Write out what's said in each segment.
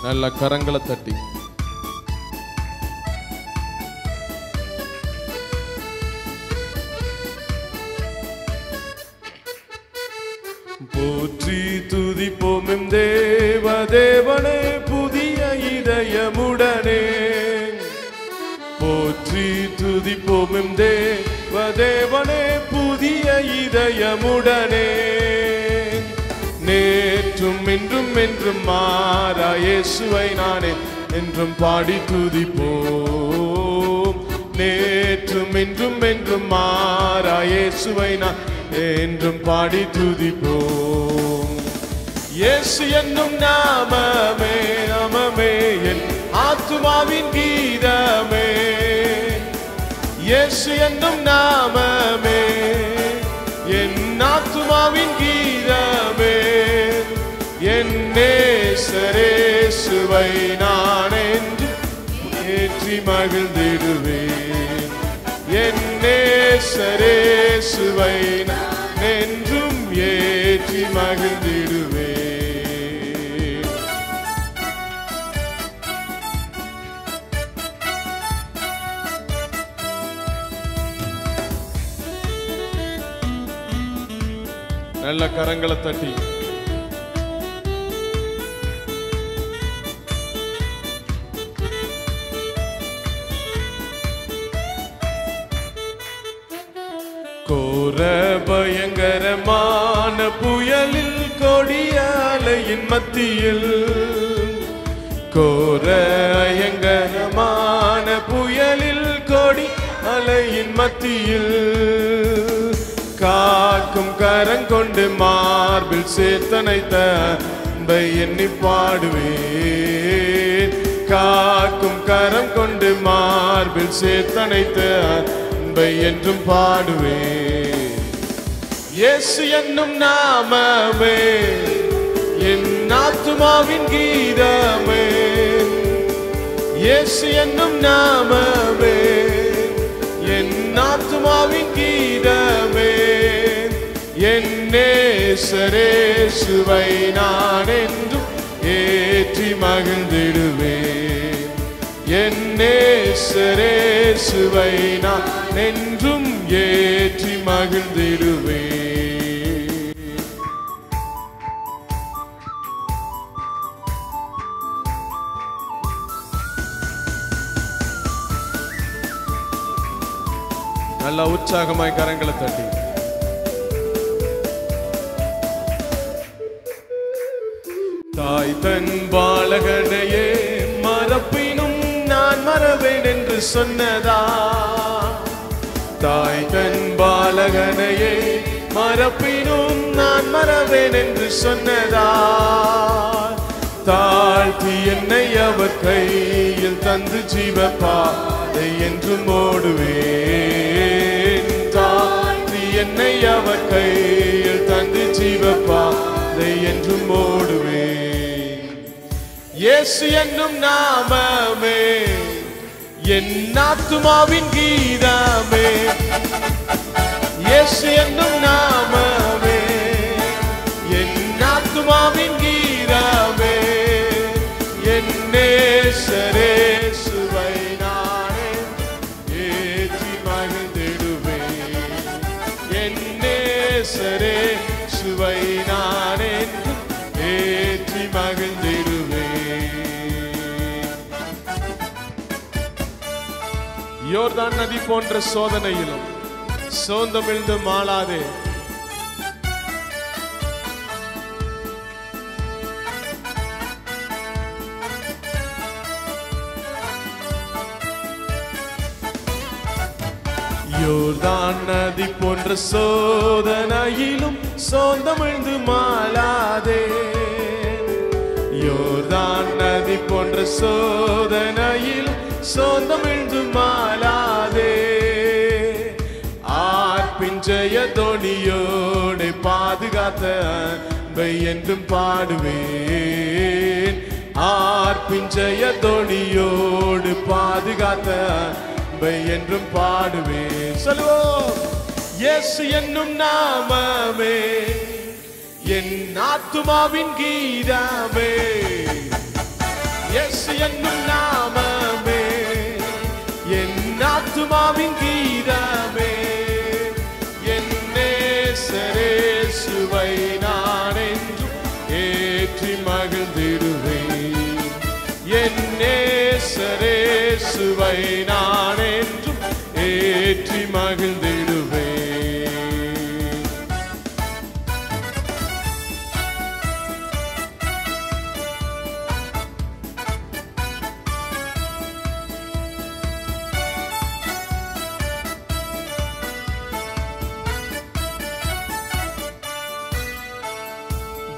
நல்ல கரங்களை தட்டி போற்றி துதிப்போம் தேவனே புதிய இதயமுடனே. போற்றி துதிப்போம் தேவனே புதிய இதயமுடனே. நேற்றும் இன்றும் என்றும் மாறா இயேசுவை நானே என்றும் பாடி துதிப்போம். நேற்றும் இன்றும் என்றும் மாறா இயேசுவை நான் என்றும் பாடி துதிப்போம். இயேசு என்னும் நாமமே நாமமே என் ஆத்துமாவின் கீதமே. இயேசு என்னும் நாமமே என் ஆத்துமாவின் கீதமே. என் நேசரேசுவை நான் என்று ஏற்றி மகிழ்ந்திடுவேன். என் நேசரேசுவை நான் என்றும் ஏற்றி மகிழ்ந்திடுவேன். நல்ல கரங்களை தட்டி கோர பயங்கரமான புயலில் கொடிய அலையின் மத்தியில். கோர பயங்கரமான புயலில் கொடி அலையின் மத்தியில். காக்கும் கரங்கொண்டு மார்பில் சேர்த்தனைத்த அன்பை எண்ணி பாடுவேன். காக்கும் கரம் கொண்டு மார்பில் சேர்த்தனைத்த அன்பை என்றும் பாடுவேன். இயேசு என்னும் நாமமே என் ஆத்துமாவின் கீதமே. இயேசு என்னும் நாமமே என் ஆத்துமாவின் கீதமே. என் நேசரேசுவை நான் என்றும் ஏற்றி மகிழ்ந்திடுவேன். என் நேசரேசுவை நான் என்றும் ஏற்றி மகிழ்ந்திடுவேன். நல்ல உற்சாகமாய் கரங்களை தட்டி தாய் தன் பாலகனையே மறப்பினும் நான் மறவேன் என்று சொன்னதா. தாய் தன் பாலகனையே மறப்பினும் நான் மறவேன் என்று சொன்னதா. தாழ்த்தி என்னை அவர் கையில் தந்து ஜீவப்பாதை என்றும் ஓடுவேன். தாழ்த்தி என்னை அவர் கையில் தந்து ஜீவப்பாதை என்றும் ஓடுவேன். இயேசு என்னும் நாமமே என் ஆத்துமாவின் கீதமே. இயேசு என்னும் நாமமே என் ஆத்துமாவின் கீதமே. என் நேசரேசுவை நானே ஏற்றி மகிழ்ந்திடுவேன். என் நேசரேசுவை நானே ஏற்றி மகிழ்ந்திடுவேன். யோர்தான் நதி போன்ற சோதனையிலும் சோர்ந்தமிழ்ந்து மாளாதே. யோர்தான் நதி போன்ற சோதனையிலும் சோர்ந்தமிழ்ந்து மாளாதே. யோர்தான் நதி போன்ற சோதனையிலும் சோர்ந்தமிழ்ந்து மாளாதே. ஆர்ப்பின் ஜெய தோணியோடு பாதுகாத்த அன்பை என்றும் பாடுவேன். ஆர்ப்பின் ஜெய தோணியோடு பாதுகாத்த அன்பை என்றும் பாடுவேன். சொல்லுவோம். இயேசு என்னும் நாமமே என் ஆத்துமாவின் கீதமே. இயேசு என்னும் நாமமே என் ஆத்துமாவின் கீதமே. என் நேசரேசுவை நான் என்றும் ஏற்றி மகிழ்ந்திடுவேன். என் நேசரேசுவை நான் என்றும் ஏற்றி மகிழ்ந்திடுவேன்.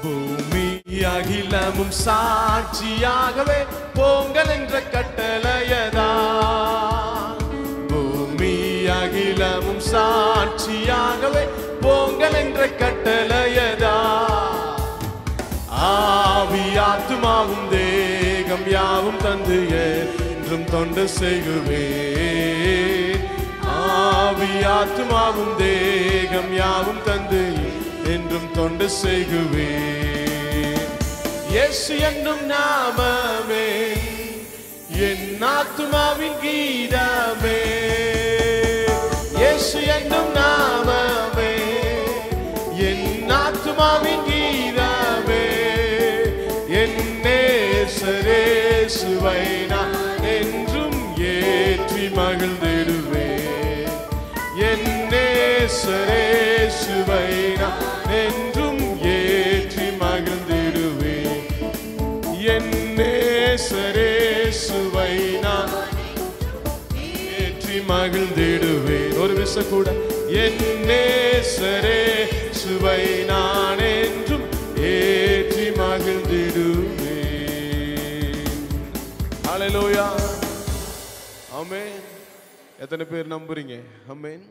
பூமி அகிலமும் சாட்சியாகவே போங்கள் என்ற கட்டளையதா. பூமி அகிலமும் சாட்சியாகவே போங்கள் என்ற கட்டளையதா. ஆவி ஆத்துமாவும் தேகம் யாவும் தந்து என்றும் தொண்டு செய்குவேன். ஆவி ஆத்துமாவும் தேகம் யாவும் தந்து என்றும் தொண்டு செய்குவேன். இயேசு என்னும் நாமமே என் ஆத்துமாவின் கீதமே. இயேசு என்னும் நாமமே என் ஆத்துமாவின் கீதமே. என் நேசரேசுவை நான் என்றும் ஏற்றி மகிழ்ந்திடுவேன். என் நேசரேசுவை நான் என்றும் ஏற்றி மகிழ்ந்திடுவேன். என் நேசரேசுவை நான் ஏற்றி மகிழ்ந்திடுவேன். ஒரு விஷயம் கூட என் நேசரேசுவை நான் என்றும் ஏற்றி மகிழ்ந்திடுவேன். ஹல்லேலூயா. ஆமென். எத்தனை பேர் நம்புறீங்க? ஆமென்.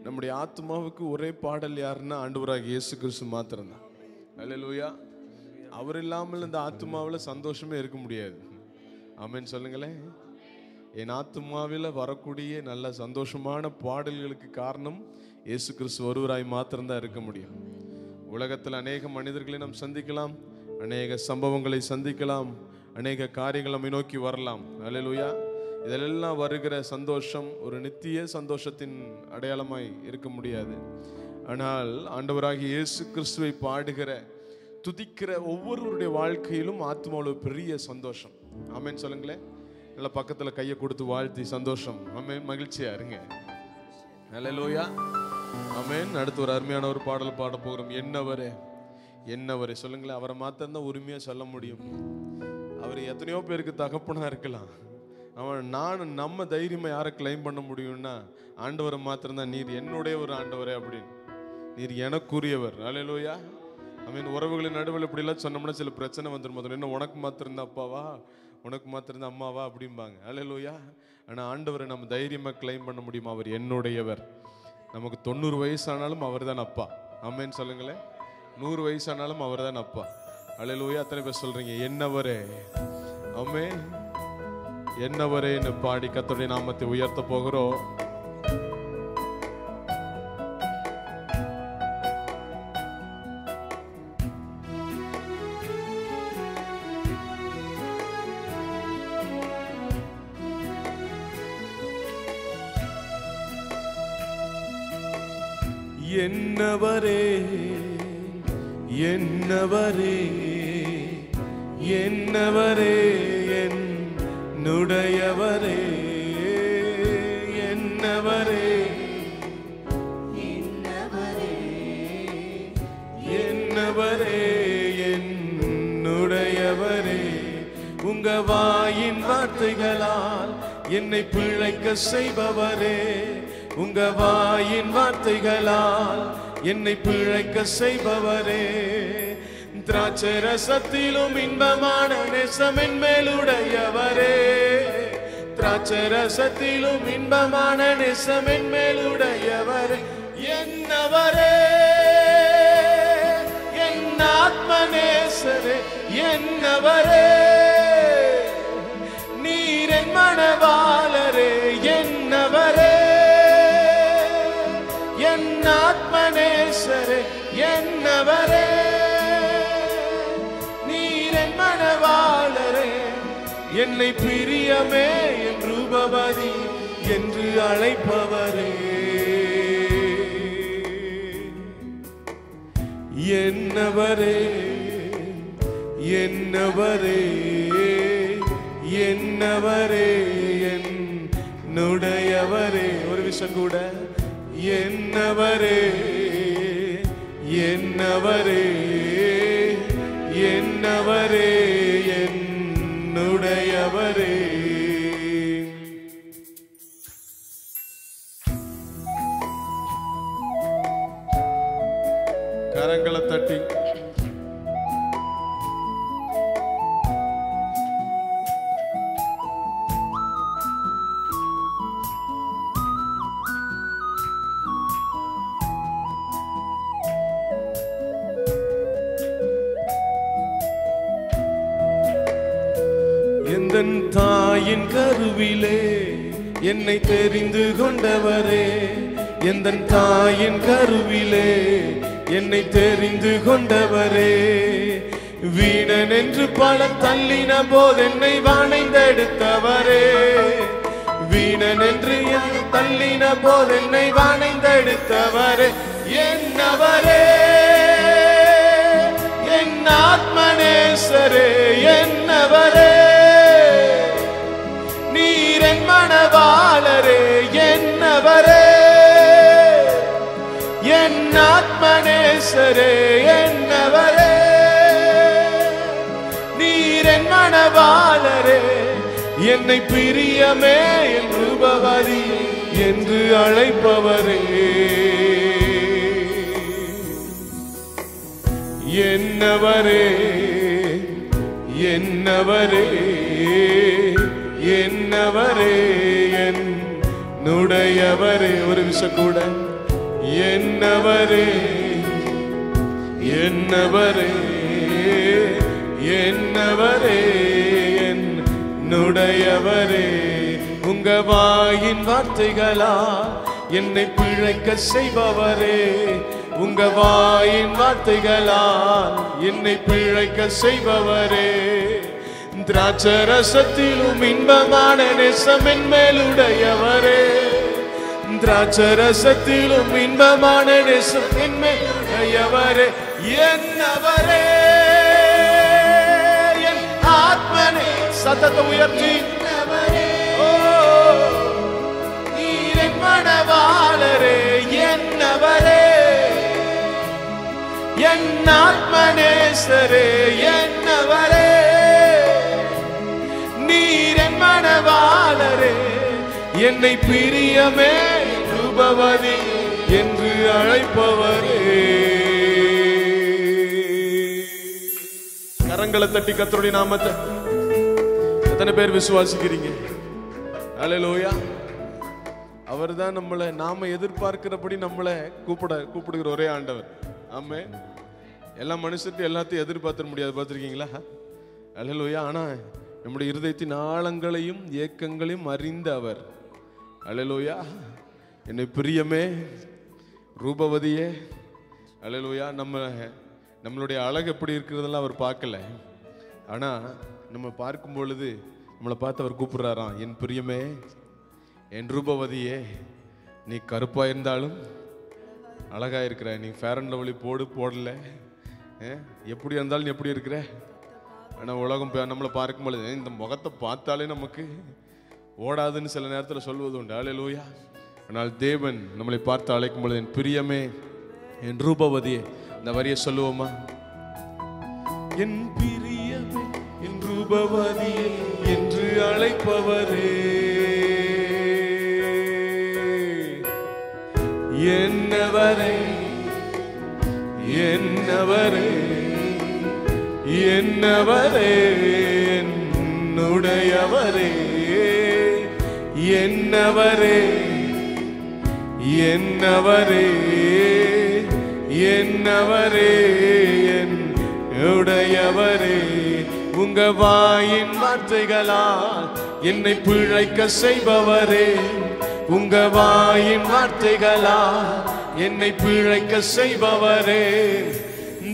நம்முடைய ஆத்மாவுக்கு ஒரே பாடல் யாருன்னா ஆண்டவராகிய இயேசு கிறிஸ்து மாத்திரம்தான். ஹல்லேலூயா. அவர் இல்லாமல் இந்த ஆத்மாவில் சந்தோஷமே இருக்க முடியாது. ஆமென் சொல்லுங்களேன். என் ஆத்மாவில் வரக்கூடிய நல்ல சந்தோஷமான பாடல்களுக்கு காரணம் இயேசு கிறிஸ்து ஒருவராய் மாத்திரம்தான் இருக்க முடியும். உலகத்தில் அநேக மனிதர்களை நாம் சந்திக்கலாம், அநேக சம்பவங்களை சந்திக்கலாம், அநேக காரியங்களை நம்மை நோக்கி வரலாம். ஹல்லேலூயா. இதெல்லாம் வருகிற சந்தோஷம் ஒரு நித்திய சந்தோஷத்தின் அடையாளமாய் இருக்க முடியாது. ஆனால் ஆண்டவராகிய இயேசு கிறிஸ்துவை பாடுகிற துதிக்கிற ஒவ்வொருவருடைய வாழ்க்கையிலும் ஆத்மாவில் பெரிய சந்தோஷம். ஆமென் சொல்லுங்களேன். நல்லா பக்கத்தில் கையை கொடுத்து வாழ்த்தி சந்தோஷம். ஆமென். மகிழ்ச்சியா இருங்க. ஹல்லேலூயா. ஆமென். அடுத்து ஒரு அருமையான ஒரு பாடல் பாட போகிறோம். என்னவரே என்னவரே சொல்லுங்களேன். அவரை மாத்திரம்தான் உரிமையாக சொல்ல முடியும். அவர் எத்தனையோ பேருக்கு தகப்பனா இருக்கலாம். அவன் நம்ம தைரியமா யாரை கிளைம் பண்ண முடியும்னா ஆண்டவரை மாத்திரம்தான். நீர் என்னுடைய ஒரு ஆண்டவரே அப்படின்னு, நீர் எனக்குரியவர். ஹல்லேலூயா. ஆமென். உறவுகளின் நடுவில் இப்படிலாம் சொன்னோம்னா சில பிரச்சனை வந்துடும். என்ன உனக்கு மாத்திருந்தா அப்பாவா, உனக்கு மாத்திருந்தா அம்மாவா அப்படிம்பாங்க. ஹல்லேலூயா. ஆனால் ஆண்டவரை நம்ம தைரியமாக கிளைம் பண்ண முடியுமா? அவர் என்னுடையவர். நமக்கு 90 வயசானாலும் அவர் தான் அப்பா. ஆமென் சொல்லுங்களேன். 100 வயசானாலும் அவர் தான் அப்பா. ஹல்லேலூயா. அத்தனை பேர் சொல்றீங்க என்னவரே. ஆமென். என்னவரேன்னு பாடி கர்த்தருடைய நாமத்தை உயர்த்த போகிறோம். என்னவரே என்னவரே என்னவரே என்னுடையவரே. என்னவரே என்னவரே என்னுடையவரே. உங்க வாயின் வார்த்தைகளால் என்னை பிழைக்க செய்பவரே. உங்க வாயின் வார்த்தைகளால் என்னை பிழைக்க செய்பவரே. திராட்சரசத்திலும் இன்பமான நேசமின் மேலுடையவரே. திராட்சரசத்திலும் இன்பமான நேசமின் மேலுடையவரே. என்னவரே என் ஆத்மநேசரே. என்னவரே நீர் என் மணவாளரே. என்னவரே என் ஆத்மநேசரே. என்னவரே நீர் என் மணவாளரே. என்னை பிரியமே என் ரூபவதி என்று அழைப்பவரே, என்னவரே என்னவரே என்னவரே என்னுடையவரே. ஒரு விஷயம் கூட, என்னவரே என்னவரே என்னவரே என்னுடையவரே. கரங்களை தட்டி எந்தன் தாயின் கருவிலே என்னை தெரிந்து கொண்டவரே, எந்தன் தாயின் கருவிலே என்னை தெரிந்து கொண்டவரே, வீணன் என்று பல தள்ளின போது என்னை வாணைந்தெடுத்தவரே, வீணன் என்று தள்ளின போது என்னை வாணைந்தெடுத்தவரே, என்னவரே என் ஆத்மநேசரே, என்னவரே நீர் என் மணவாளரே, என்னவரே என் ஆத்மநேசரே, என்னவரே நீர் என் மணவாளரே, என்னை பிரியமே என் ரூபவதி என்று அழைப்பவரே, என்னவரே என்னவரே என்னவரே என்னுடையவரே. ஒரு விஷயம் கூட, என்னவரே என்னவரே என்னவரே என்னுடையவரே. உங்க வாயின் வார்த்தைகளா என்னை பிழைக்க செய்பவரே, உங்க வாயின் வார்த்தைகளா என்னை பிழைக்க செய்பவரே, திராட்சரசத்திலும் இன்பமான நேசம் என் மேலுடையவரே, திராட்சரசத்திலும் இன்பமான நேசம் என் மேலுடையவரே, என்னவரே என் ஆத்மனே. சத்தத்தை உயர்த்தி, நீர் என் மணவாளரே, என்னவரே என் ஆத்மநேசரே, என்னவரே நீர் என் மணவாளரே, என்னை பிரியமே ரூபவதி என்று அழைப்பவரே. கரங்களை தட்டி கர்த்தருடைய நாமத்தை எத்தனை பேர் விசுவாசிக்கிறீங்க? அல்லேலூயா. அவர்தான் நம்மளை நாம எதிர்பார்க்கிறபடி நம்மளை கூப்பிடுகிற ஒரே ஆண்டவர். ஆமென். எல்லா மனுஷத்தையும் எல்லாத்தையும் எதிர்பார்த்த முடியாது, பார்த்துருக்கீங்களா? அல்லேலூயா. ஆனா நம்முடைய இருதயத்தின் ஆழங்களையும் ஏக்கங்களையும் அறிந்த அவர். அல்லேலூயா. என்னை பிரியமே ரூபவதியே. அல்லேலூயா. நம்மளுடைய அழகு எப்படி இருக்கிறதெல்லாம் அவர் பார்க்கல. ஆனா நம்ம பார்க்கும் பொழுது நம்மளை பார்த்து அவர் கூப்பிடுறாராம், என் பிரியமே என் ரூபவதியே, நீ கருப்பா இருந்தாலும் அழகா இருக்கிற, நீ ஃபேர் அண்ட் லவ்லி போடல, எப்படி இருந்தாலும் நீ எப்படி இருக்கிற. ஆனால் உலகம் நம்மளை பார்க்கும் பொழுது இந்த முகத்தை பார்த்தாலே நமக்கு ஓடாதுன்னு சில நேரத்தில் சொல்வது உண்டு. அல்லேலூயா. ஆனால் தேவன் நம்மளை பார்த்து அழைக்கும் பொழுது என் பிரியமே என் ரூபவதியே. இந்த வரியை சொல்லுவோமா? என் பிரியமே என் ரூபவதியே என்று அழைப்பவரே, என்னவரே என்னவரே என்னவரே என்னுடையவரே, என்னவரே என்னவரே என்னவரே என்னுடையவரே. உங்க வாயின் வார்த்தைகளால் என்னை பிழைக்க செய்பவரே, உங்க வாயின் வார்த்தைகளால் என்னை பிழைக்க செய்பவரே,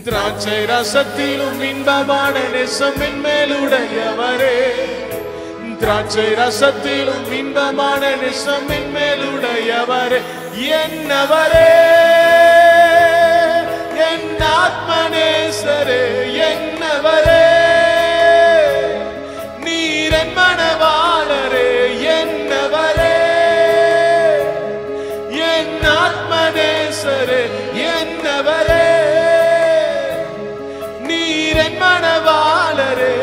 திராட்சை ரசத்திலும் இன்பமான நேசம் என் மேலுடையவரே, திராட்சை ரசத்திலும் இன்பமான நேசம் என் மேலுடையவரே, என்னவரே என் ஆத்மநேசரே, என்னவரே நீர் என் மணவாளரே, என்னவரே என் ஆத்மநேசரே, என்னவரே நீர் என் மணவாளரே,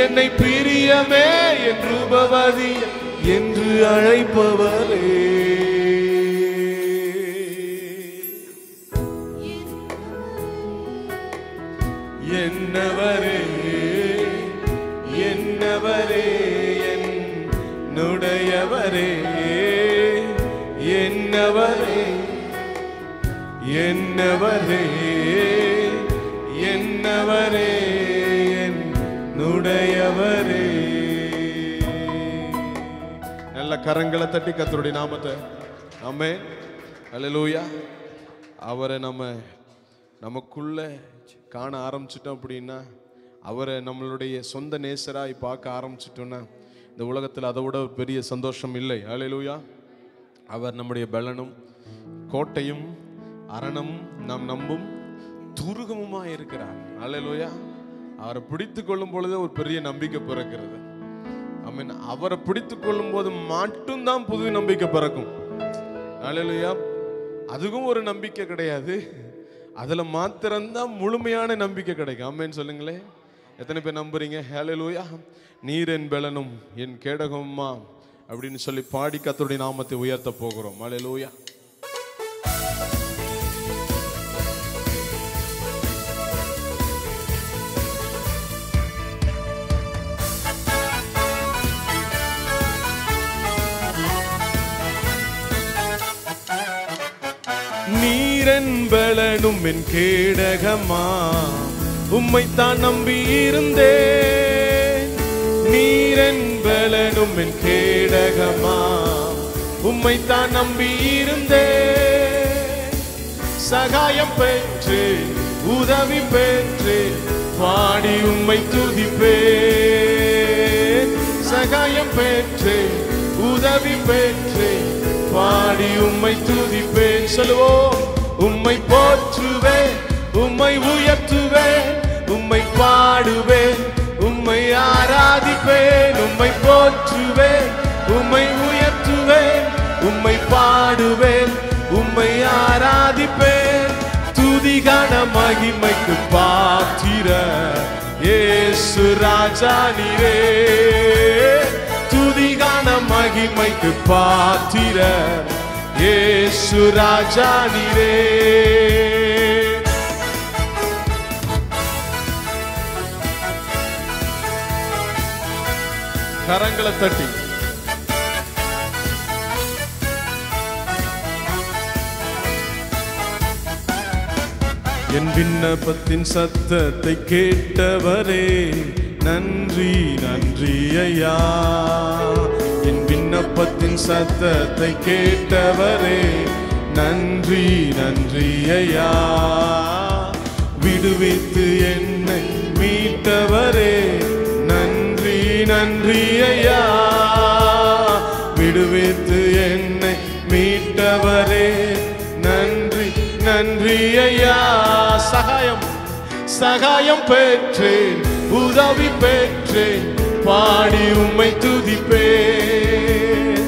என்னை பிரியமே என் ரூபவதி என்று அழைப்பவரே, என்னவரே என்னவரே என்னுடையவரே, என்னவரே என்னவரே என்னவரே என்னுடையவரே. நல்ல கரங்களை தட்டி கர்த்தருடைய நாமத்தை ஆமென் அல்லேலூயா. அவரை நமக்குள்ள காண ஆரம்பிச்சிட்டோம் அப்படின்னா, அவரை நம்மளுடைய சொந்த நேசராய் பார்க்க ஆரம்பிச்சிட்டோன்னா, இந்த உலகத்தில் அதை விட பெரிய சந்தோஷம் இல்லை. அல்லேலூயா. அவர் நம்முடைய பலனும் கோட்டையும் அரணமும் நாம் நம்பும் துருகமுமாய் இருக்கிறார். அல்லேலூயா. அவரை பிடித்து கொள்ளும் பொழுது ஒரு பெரிய நம்பிக்கை பிறக்கிறது. ஆமென். அவரை பிடித்து கொள்ளும் போது மட்டும்தான் புது நம்பிக்கை பிறக்கும். அல்லேலூயா. அதுவும் ஒரு நம்பிக்கை கிடையாது, அதுல மாத்திரம்தான் முழுமையான நம்பிக்கை கிடைக்கும். ஆமென் சொல்லுங்களே. எத்தனை பேர் நம்புறீங்க? ஹல்லேலூயா. நீர் என் பலனும் என் கேடகமுமா அப்படின்னு சொல்லி பாடி கர்த்தருடைய நாமத்தை உயர்த்த போகிறோம். ஹல்லேலூயா. நீரன் பலனும் என் கேடகமா, உம்மைத்தான் நம்பி இருந்தேன். நீரன் பலனும் என் கேடகமா, உம்மைத்தான் நம்பி இருந்தேன். சகாயம் பெற்று உதவி பெற்று பாடி உம்மை துதிப்பேன். சகாயம் பெற்று உதவி பெற்று பாடி உம்மை துதிப்பேன். சொல்லுவோம். உம்மை போற்றுவேன், உம்மை உயர்த்துவேன், உம்மை பாடுவேன், உம்மை ஆராதிப்பேன். உம்மை போற்றுவேன், உம்மை உயர்த்துவேன், உம்மை பாடுவேன், உம்மை ஆராதிப்பேன். துதிகான மகிமைக்கு பாத்திர இயேசு ராஜா நீரே. துதிகான மகிமைக்கு பாத்திர இயேசு ராஜா நீரே. கரங்களை தட்டி என் விண்ணப்பத்தின் சத்தத்தை கேட்டவரே, நன்றி நன்றி ஐயா. என் விண்ணப்பத்தின் சத்தத்தை கேட்டவரே, நன்றி நன்றி ஐயா. விடுவித்து என்னை மீட்டவரே, நன்றி நன்றி ஐயா. விடுவித்து என்னை மீட்டவரே, நன்றி நன்றி ஐயா. சகாயம் பெற்றேன், உதவி பெற்றேன், பாடி உம்மை துதிப்பேன்.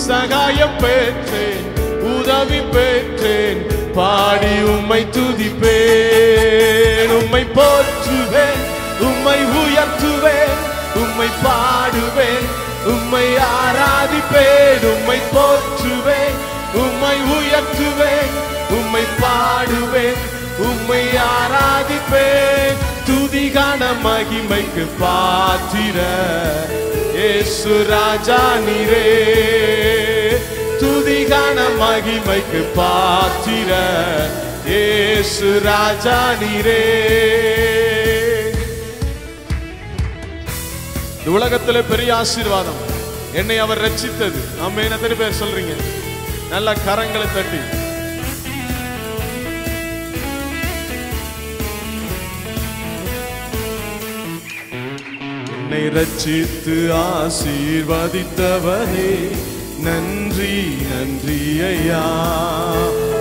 சகாயம் பெற்றேன், உதவி பெற்றேன், பாடி உம்மை துதிப்பேன். உம்மை போற்றுவேன், உம்மை உயர்த்துவேன், உம்மை பாடுவேன், உம்மை ஆராதிப்பேன். உம்மை போற்றுவேன், உம்மை உயர்த்துவேன், உம்மை பாடுவேன், உம்மை ஆராதிப்பேன். துதிகான மகிமைக்கு பாத்திர இயேசு ராஜா நீரே. துதிகான மகிமைக்கு பாத்திர இயேசு ராஜா நீரே. இந்த உலகத்துல பெரிய ஆசீர்வாதம் என்னை அவர் ரட்சித்தது. ஆமென். எத்தனை பேர் சொல்றீங்க? நல்ல கரங்களை தட்டி என்னை ரட்சித்து ஆசீர்வதித்தவரே நன்றி நன்றி ஐயா.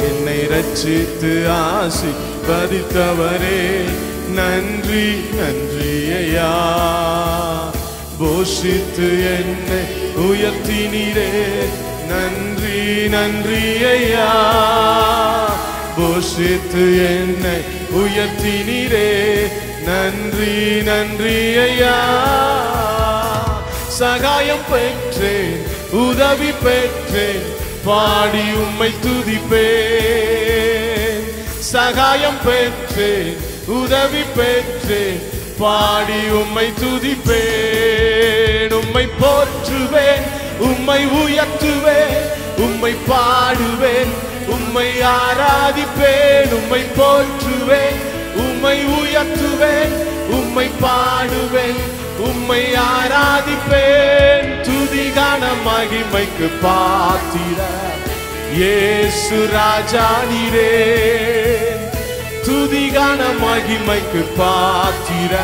என்னை ரட்சித்து ஆசீர்வதித்தவரே நன்றி நன்றி ஐயா. போஷித்து என்னை உயர்த்தினீரே நன்றி நன்றி ஐயா. போஷித்து என்னை உயர்த்தினீரே நன்றி நன்றி ஐயா. சகாயம் பெற்றேன் உதவி பெற்றேன் பாடி உம்மை துதிப்பேன். சகாயம் பெற்றேன் உதவி பெற்றேன் பாடி உம்மை துதிப்பேன். உம்மை போற்றுவேன் உம்மை உயர்த்துவேன் உம்மை பாடுவேன் உம்மை ஆராதிப்பேன். உம்மை போற்றுவேன் உம்மை உயர்த்துவேன் உம்மை பாடுவேன் உம்மை ஆராதிப்பேன். துதிகான மகிமைக்கு பாத்திர இயேசு ராஜா நீரே. துதிகான மகிமைக்கு பாத்திர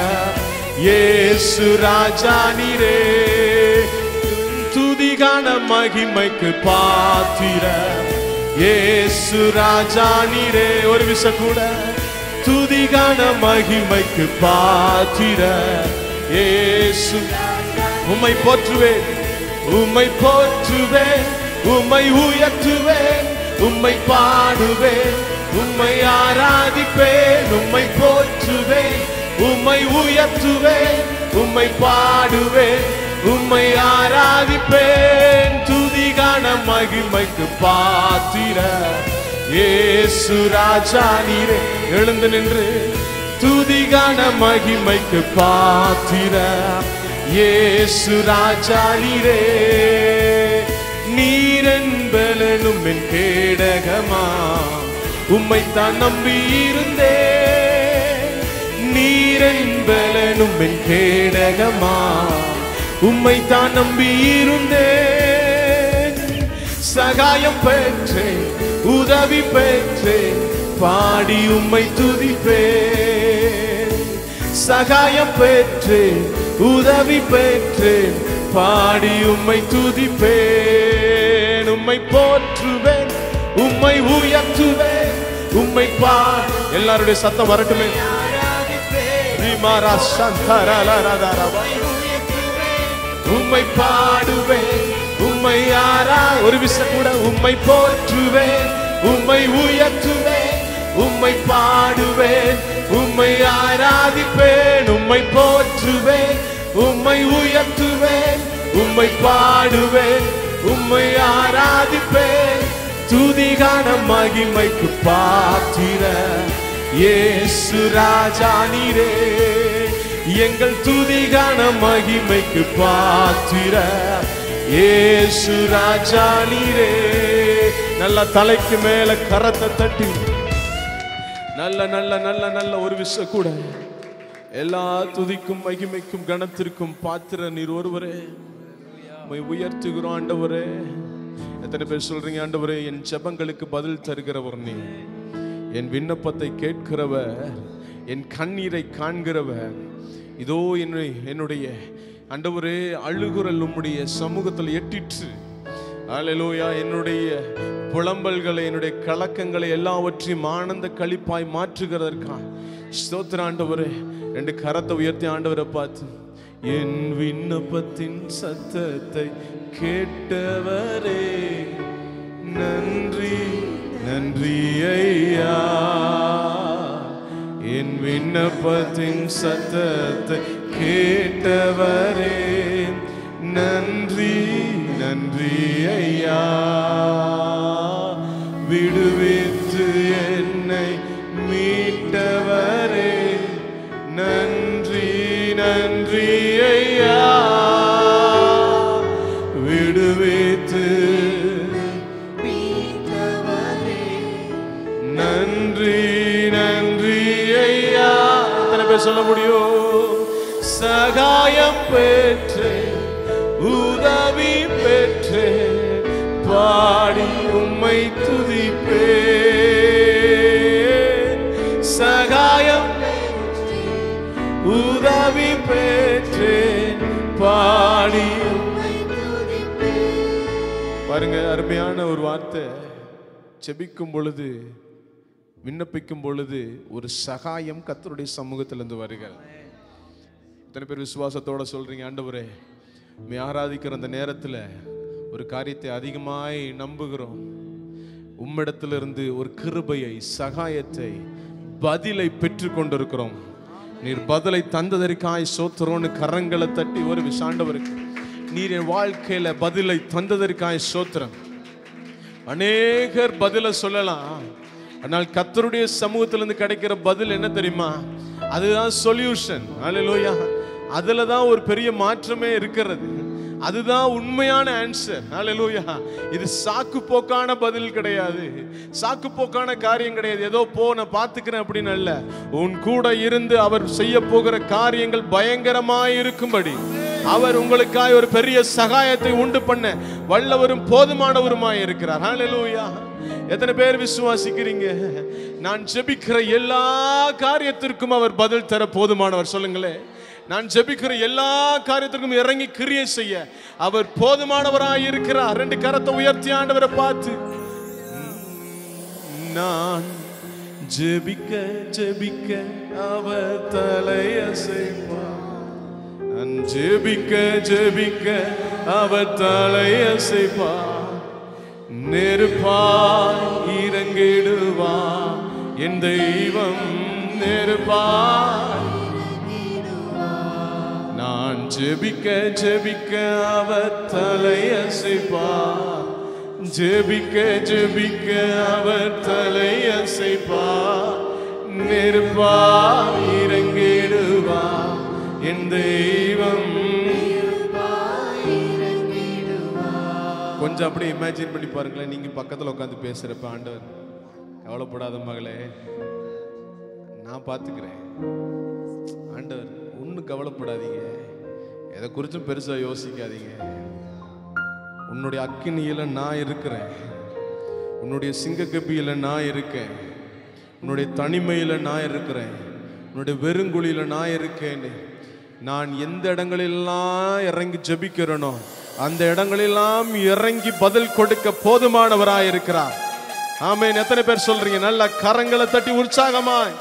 இயேசு ராஜா நீரே. துதிகான மகிமைக்கு பாத்திர இயேசு ராஜா நீரே. ஒரு விஷயம் கூட துதிகான மகிமைக்கு பாத்திர இயேசு. உம்மை போற்றுவேன் உம்மை போற்றுவேன் உம்மை உயர்த்துவேன் உம்மை பாடுவேன் உம்மை ஆராதிப்பேன். உம்மை போற்றுவேன் உம்மை உயர்த்துவேன் உம்மை பாடுவேன் உம்மை ஆராதிப்பேன். துதிகான மகிமைக்கு பாத்திர இயேசு ராஜா நீரே. எழுந்து நின்று துதிகான மகிமைக்கு பாத்திர இயேசு ராஜா நீரே. நீரென்பலனும் என் கேடகமா உம்மைத்தான் நம்பி இருந்தேன். நீரென்பலனும் என் கேடகமா உம்மைத்தான் நம்பி இருந்தேன். சகாயம் பெற்றேன் உதவி பெற்றேன் பாடி உம்மை துதிப்பேன். சகாயம் பெற்றேன் உதவி பெற்றேன் பாடி உம்மை துதிப்பேன். உம்மை போற்றுவேன் உம்மை உயர்த்துவேன் உம்மை பாடு. எல்லாருடைய சத்தம் வரட்டுமே. உம்மை பாடுவேன் உம்மை ஆரா. ஒரு விஷயம் கூட உம்மை போற்றுவேன் உம்மை உயர்த்துவேன் உம்மை பாடுவேன் உம்மை ஆராதிப்பேன். உம்மை போற்றுவேன் உம்மை உயர்த்துவேன் உம்மை பாடுவேன் உம்மை ஆராதிப்பேன். துதிகான மகிமைக்கு பாத்திர இயேசு ராஜா நீரே. எங்கள் துதிகான மகிமைக்கு பாத்திர இயேசு ராஜா நீரே. நல்ல தலைக்கு மேல கரத்தை தட்டி நல்ல நல்ல நல்ல நல்ல ஒரு விஷயம் கூட எல்லா துதிக்கும் மகிமைக்கும் கனத்திற்கும் பாத்திர நீர் ஒருவரே. உயர்த்துகிறோம் ஆண்டவரே. எத்தனை பேர் சொல்றீங்க ஆண்டவரே என் ஜெபங்களுக்கு பதில் தருகிறவர் நீ, என் விண்ணப்பத்தை கேட்கிறவர், என் கண்ணீரை காண்கிறவர். இதோ என்னுடைய ஆண்டவரே அழுகுரல் உம்முடைய சமூகத்தில் எட்டிற்று. அல்லேலூயா. என்னுடைய புலம்பல்களை என்னுடைய கலக்கங்களை எல்லாவற்றையும் ஆனந்த களிப்பாய் மாற்றுகிறதற்காக ஸ்தோத்திர ஆண்டவரே. ரெண்டு கரத்தை உயர்த்தி ஆண்டவரை பார்த்து என் விண்ணப்பத்தின் சத்தத்தை கேட்டவரே நன்றி நன்றி ஐயா. என் விண்ணப்பத்தின் சத்தத்தை கேட்டவரே நன்றி நன்றி ஐயா. விடுவித்து என்னை மீட்டவரே நன்றி நன்றி ஐயா. விடுவித்து நன்றி நன்றி ஐயா. எத்தனை பேர் சொல்ல முடியும்? சகாயம் பெற்றேன் உதவி பெற்றேன் பாடி உம்மை துதிப்பேன். சகாயம் உதவி பெற்றேன் பாடி. பாருங்க, அருமையான ஒரு வார்த்தை. ஜெபிக்கும் பொழுது, விண்ணப்பிக்கும் பொழுது ஒரு சகாயம் கர்த்தருடைய சமூகத்திலிருந்து வருகிறது. இத்தனை பேர் விசுவாசத்தோட சொல்றீங்க, ஆண்டவரே உம்மை ஆராதிக்கிற அந்த நேரத்தில் ஒரு காரியத்தை அதிகமாய் நம்புகிறோம். உம்மிடத்திலிருந்து ஒரு கிருபையை, சகாயத்தை, பதிலை பெற்று கொண்டிருக்கிறோம். நீர் பதிலை தந்ததற்காய் சோத்திரோன்னு கரங்களை தட்டி ஒரு விஷாண்டவருக்கு, நீர் என் வாழ்க்கையில பதிலை தந்ததற்காய் சோத்திரம். அநேகர் பதிலை சொல்லலாம், ஆனால் கர்த்தருடைய சமூகத்திலிருந்து கிடைக்கிற பதில் என்ன தெரியுமா? அதுதான் சொல்யூஷன். அல்லேலூயா. அதுல தான் ஒரு பெரிய மாற்றமே இருக்கிறது. அதுதான் உண்மையான ஆன்சர். அல்லேலூயா. இது சாக்கு போக்கான பதில் கிடையாது, சாக்கு போக்கான காரியம் கிடையாது. ஏதோ நான் பார்த்துக்கிறேன் அப்படின்னு அல்ல. உன் கூட இருந்து அவர் செய்ய போகிற காரியங்கள் பயங்கரமாய் இருக்கும்படி அவர் உங்களுக்காய் ஒரு பெரிய சகாயத்தை உண்டு பண்ண வல்லவரும் போதுமானவருமாய் இருக்கிறார். அல்லேலூயா. எத்தனை பேர் விசுவாசிக்கிறீங்க? நான் ஜெபிக்கிற எல்லா காரியத்திற்கும் அவர் பதில் தர போதுமானவர். சொல்லுங்களேன். நான் ஜெபிக்கிற எல்லா காரியத்திற்கும் இறங்கி கிரியை செய்ய அவர் போதுமானவராய் இருக்கிறார். ரெண்டு கரத்தை உயர்த்தி ஆண்டவரை பார்த்து, நான் ஜெபிக்க ஜெபிக்க அவர் தலையசைப்பார். நான் ஜெபிக்க ஜெபிக்க அவர் தலையசைப்பார். நெருப்பாய் இறங்கிடுவார் என் தெய்வம், நெருப்பாய். நான் ஜெபிக்க ஜெபிக்க அவர் தலையசைப்பார். ஜெபிக்க ஜெபிக்க அவர் தலையசைப்பார். நெருப்பாய் இறங்கிடுவார் என் தெய்வம். கொஞ்சம் அப்படியே இமேஜின் பண்ணி பாருங்களேன். நீங்க பக்கத்துல உட்காந்து பேசுறப்ப, ஆண்டவர் கவலைப்படாத மகளே, நான் பார்த்துக்கிறேன். ஆண்டவர் ஒன்றும் கவலைப்படாதீங்க, எதை குறிச்சும் பெருசா யோசிக்காதீங்க. உன்னுடைய அக்கினியில நான் இருக்கிறேன், உன்னுடைய சிங்கக்கப்பியில நான் இருக்கேன், உன்னுடைய தனிமையில நான் இருக்கிறேன், உன்னுடைய வெறுங்குழியில நான் இருக்கேன். நான் எந்த இடங்களெல்லாம் இறங்கி ஜெபிக்கிறேனோ அந்த இடங்களெல்லாம் இறங்கி பதில் கொடுக்க போதுமானவராய் இருக்கிறார். ஆமென். எத்தனை பேர் சொல்றீங்க? நல்ல கரங்களை தட்டி உற்சாகமாய்.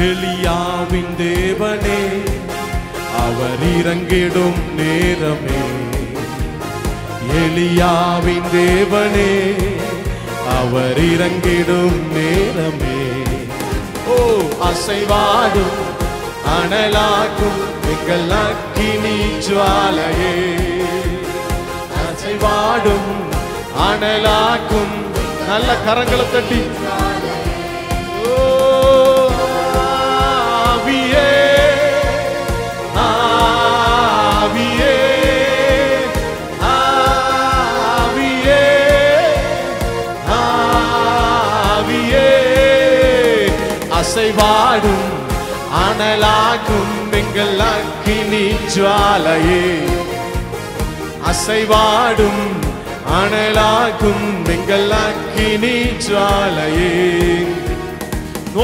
எலியாவின் தேவனே அவர் இறங்கிடும் நேரமே, எலியாவின் தேவனே அவர் இறங்கிடும் நேரமே. ஓ, அசைவாடும் அனலாக்கும் எங்கள் அக்கினி ஜுவாலையே, அசைவாடும் அனலாக்கும். நல்ல கரங்களை தட்டி, ஓ ஆவியே ஆவியே ஆவியே ஆவியே, அசைவாடும் அனலாகும் எங்கள் அக்கினி ஜுவாலையே, அசைவாடும் அனலாகும் எங்கள் அக்கினி ஜுவாலையே.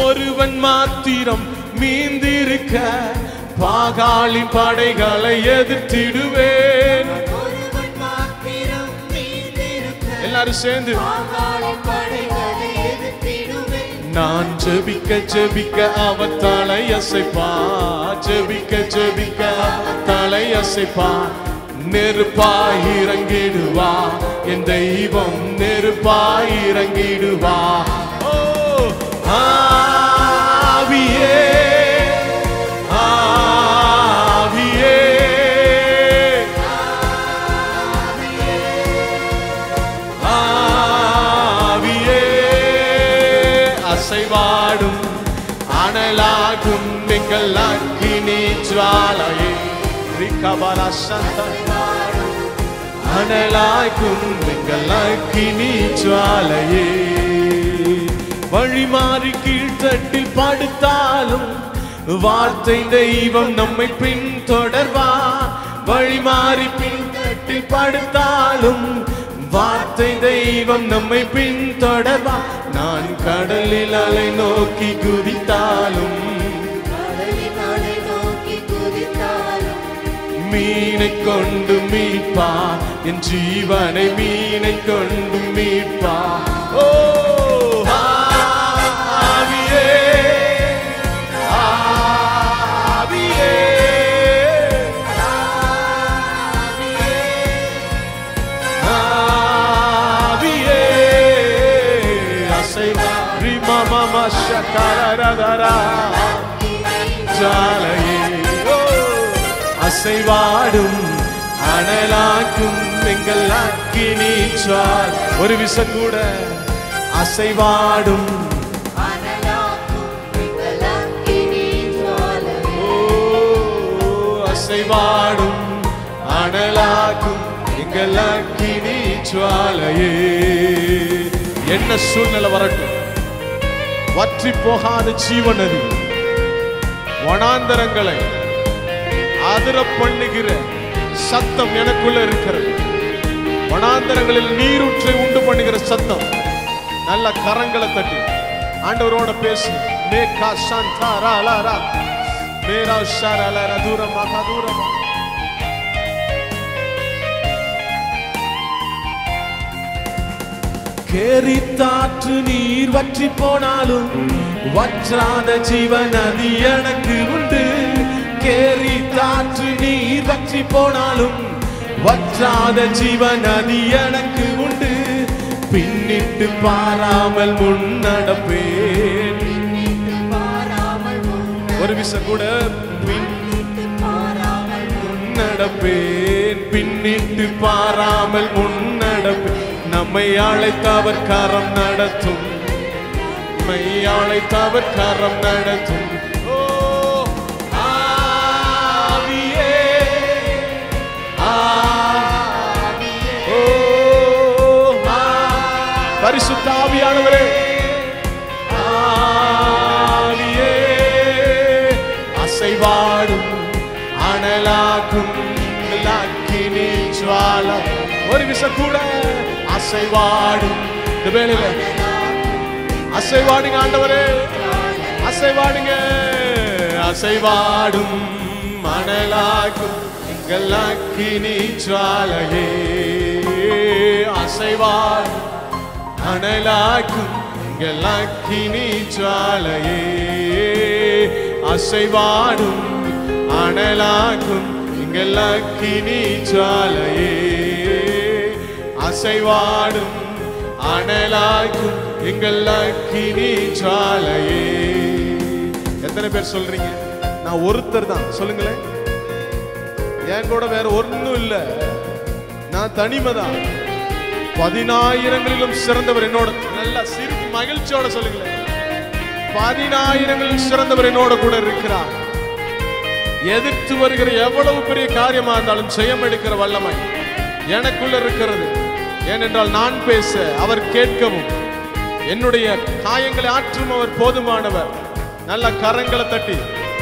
ஒருவன் மாத்திரம் மீந்திருக்க பாகாளின் படைகளை எதிர்த்திடுவேன். எல்லாரும் சேர்ந்து, நான் ஜெபிக்க ஜெபிக்க அவர் தலையசைப்பா, ஜெபிக்க ஜெபிக்க தலையசைப்பா. நெருப்பாய் இறங்கிடுவா என் தெய்வம், நெருப்பாய் இறங்கிடுவா. ஓ ஆவியே ஆவியே ஆவியே, அசைவாடும் அனலாகும் எங்கள் அக்கினி ஜுவாலையே. அனலாகும் எங்கள் அக்கினி ஜுவாலையே. வழிமாறி கீழ்த்தட்டில் படுத்தாலும் வார்த்தை தெய்வம் நம்மை பின்தொடர்வார். வழிமாறி பின்தட்டில் படுத்தாலும் வார்த்தை தெய்வம் நம்மை பின்தொடர்வா. நான் கடலில் அலை நோக்கி குதித்தாலும் மீனை கொண்டு மீட்பா, என் ஜீவனை மீனை கொண்டு மீட்பா. ஓ ஆவியே ஆவியே ஆவியே அசைவா ரிமா மாமா ஷகரரதரா ஜாலையே அசைவாடும் அனலாக்கும் எங்கள் அக்கினி ஜுவாலை. ஒரு விசை கூட அசைவாடும் அசைவாடும் அனலாக்கும் எங்கள் அக்கினி ஜுவாலையே. என்ன சூழ்நிலை வரட்டும், வற்றி போகாத ஜீவநதி வனாந்தரங்களை அதிர பண்ணுகிற சத்தம் எனக்குள்ள இருக்கிறது. வனாந்தரங்களில் நீரூற்றை உண்டு பண்ணுகிற சத்தம். நல்ல கரங்களை தட்டி ஆண்டவரோட பேசு. மேகா சாந்தாரா லாரா மேரா ஷாரா தூரமா தூரமா. கேரித்தாற்று நீர் வற்றி போனாலும் வற்றாத ஜீவநதி எனக்கு உண்டு. கேரித்தாற்று நீர் வற்றி போனாலும் வற்றாத ஜீவநதி எனக்கு உண்டு. பின்னிட்டு பாராமல் முன்னடப்பேன். ஒரு விசை கூட முன்னடப்பேன். பின்னிட்டு பாராமல் முன்னடப்பேன். நம்மை அழைத்தவர் கரம் நடத்தும். நம்மை அழைத்தவர் கரம் நடத்தும். பரிசுத்த ஆவியானவரே, ஆவியே அசைவாடும் அனலாக்கும் அக்கினி ஜுவாலை. ஒரு விசை கூட அசைவாடும். இந்த வேளையில அசைவாடுங்க ஆண்டவரே, அசைவாடுங்க. அசைவாடும் அனலாக்கும் அக்கினி ஜுவாலையே. அசைவாடும் அனலாக்கும் அக்கினி ஜுவாலையே. அசைவாடும் அனலாக்கும் அக்கினி ஜுவாலையே. அசைவாடும் அனலாக்கும் அக்கினி ஜுவாலையே. எத்தனை பேர் சொல்றீங்க? நான் ஒருத்தர் தான். சொல்லுங்களேன். என் கூட வேற ஒன்னும் இல்ல, நான் தனிமைதான். 10,000ங்களிலும் சிறந்தவர் என்னோட. நல்ல சிரிப்பு மகிழ்ச்சியோட சொல்லுங்களேன். 10,000ங்களில் சிறந்தவர் என்னோட கூட இருக்கிறார். எதிர்த்து வருகிற எவ்வளவு பெரிய காரியமா இருந்தாலும் ஜெயம் எடுக்கிற வல்லமை எனக்குள்ள இருக்கிறது. ஏனென்றால் நான் பேச, அவர் கேட்கவும், என்னுடைய காயங்களை ஆற்றும் அவர் போதுமானவர். நல்ல கரங்களை தட்டி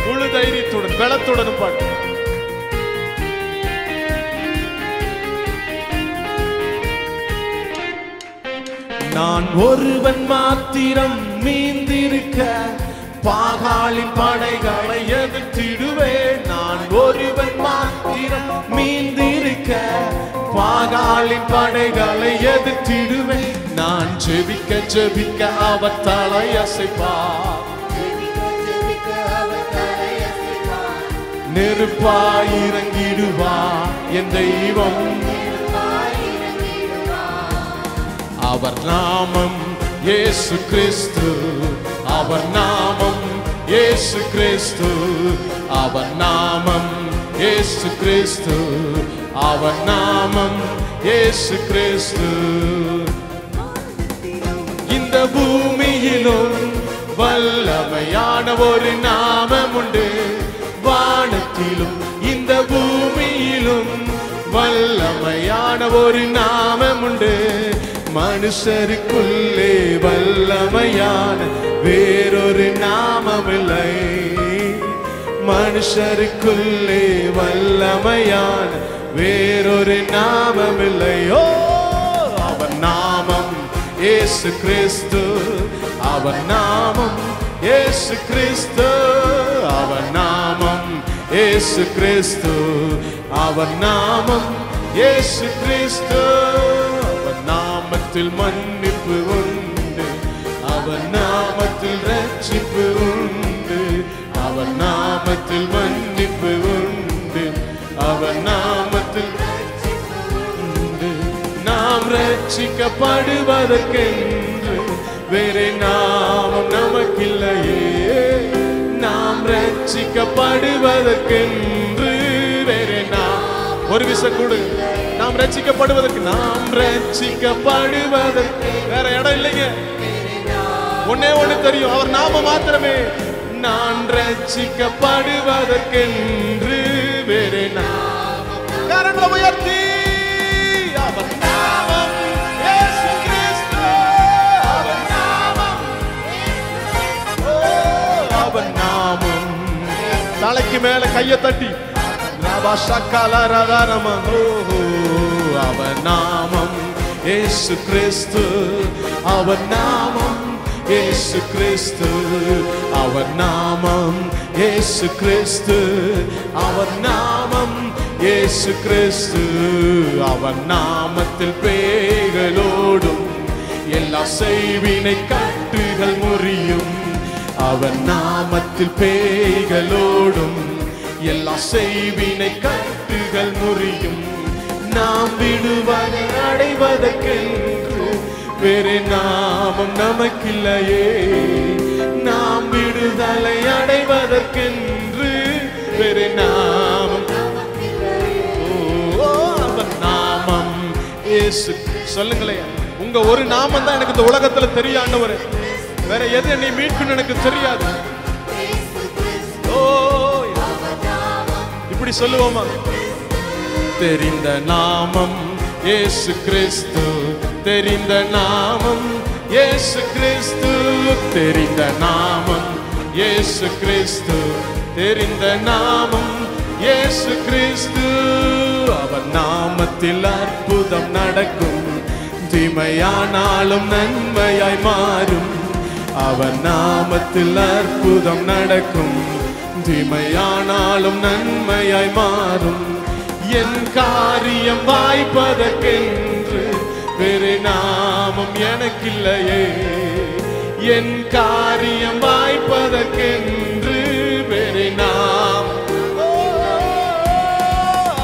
முழு தைரியத்துடன் பலத்துடன் பாட்டு. நான் ஒருவன் மாத்திரம் மீந்திருக்க பாகாலின் படைகளை எதிர்த்திடுவேன். நான் ஒருவன் மாத்திரம் மீந்திருக்க பாகாலின் படைகளை எதிர்த்திடுவேன். நான் ஜெபிக்க ஜெபிக்க அவர் தலை அசைப்பார். நெருப்பாய் இறங்கிடுவார் என் தெய்வம். அவர் நாமம் இயேசு கிறிஸ்து. அவர் நாமம் இயேசு கிறிஸ்து. அவர் நாமம் இயேசு கிறிஸ்து. அவர் நாமம் இயேசு கிறிஸ்து. இந்த பூமியிலும் வல்லமையான ஒரு நாமம் உண்டு. வானத்திலும் இந்த பூமியிலும் வல்லமையான ஒரு நாமம் உண்டு. மனுஷருக்குள்ளே வல்லமையான வேறொரு நாமமில்லை. மனுஷருக்குள்ளே வல்லமையான வேறொரு நாமமில்லை. ஓ இயேசு கிறிஸ்து, அவர் நாமம் இயேசு கிறிஸ்து, அவர் நாமம் இயேசு கிறிஸ்து, அவர் நாமம் இயேசு கிறிஸ்து. அவர் நாமத்தில் மன்னிப்பு உண்டு, அவர் நாமத்தில் ரட்சிப்பு உண்டு, அவர் நாமத்தில் மன்னிப்பு உண்டு, அவர் நாமத்தில் உண்டு. நாம் ரட்சிக்கப்படுவதற்கென்று வேறே நாமம் நமக்கில்லையே. நாம் ரட்சிக்கப்படுவதற்கென்று வேறே ஒரு விஷயம் கொடு. நாம் ரட்சிக்கப்படுவதற்கு, நாம் ரட்சிக்கப்படுவதற்கு வேற இடம் இல்லைங்க. ஒன்னே ஒண்ணு தெரியும், அவர் நாம மாத்திரமே. நான் ரட்சிக்கப்படுவதற்கென்று வேறே கரங்களை உயர்த்தி அவர் நாமம் இயேசு கிறிஸ்து, அவர் நாமம், அவர் நாமம். தலைக்கு மேல கையை தட்டி அவர் நாமம் இயேசு கிறிஸ்து, அவர் நாமம் இயேசு கிறிஸ்து, அவர் நாமம் இயேசு கிறிஸ்து, அவர் நாமம் இயேசு கிறிஸ்து. அவர் நாமத்தில் பேய்களோடும் எல்லா செய்வினை கட்டுகள் முறியும். அவர் நாமத்தில் பேய்களோடும் எல்லா செய்வினை கட்டுகள் முறியும். நாம் விடுவதை அடைவதற்கென்று வேறே நாமம் நமக்கில்லையே. நாம் விடுதலை அடைவதற்கென்று வேறே நாமம். அவர் நாமம் இயேசு. சொல்லுங்களேன், உங்க ஒரு நாமம் தான் எனக்கு இந்த உலகத்துல தெரியும் ஆண்டவரே. வேற எது என்னை மீட்கும் எனக்கு தெரியாது. இப்படி சொல்லுவோமா? தெரிந்த நாமம் இயேசு கிறிஸ்து, தெரிந்த நாமம் இயேசு கிறிஸ்து, தெரிந்த நாமம் இயேசு கிறிஸ்து, தெரிந்த நாமம் இயேசு கிறிஸ்து. அவர் நாமத்தில் அற்புதம் நடக்கும், தீமையானாலும் நன்மையாய் மாறும். அவர் நாமத்தில் அற்புதம் நடக்கும், தீமையானாலும் நன்மையாய் மாறும். என் காரியம் வாய்ப்பதற்கென்று வேறு நாமம் எனக்கில்லையே. என் காரியம் வாய்ப்பதற்கென்று வேறு நாமம்.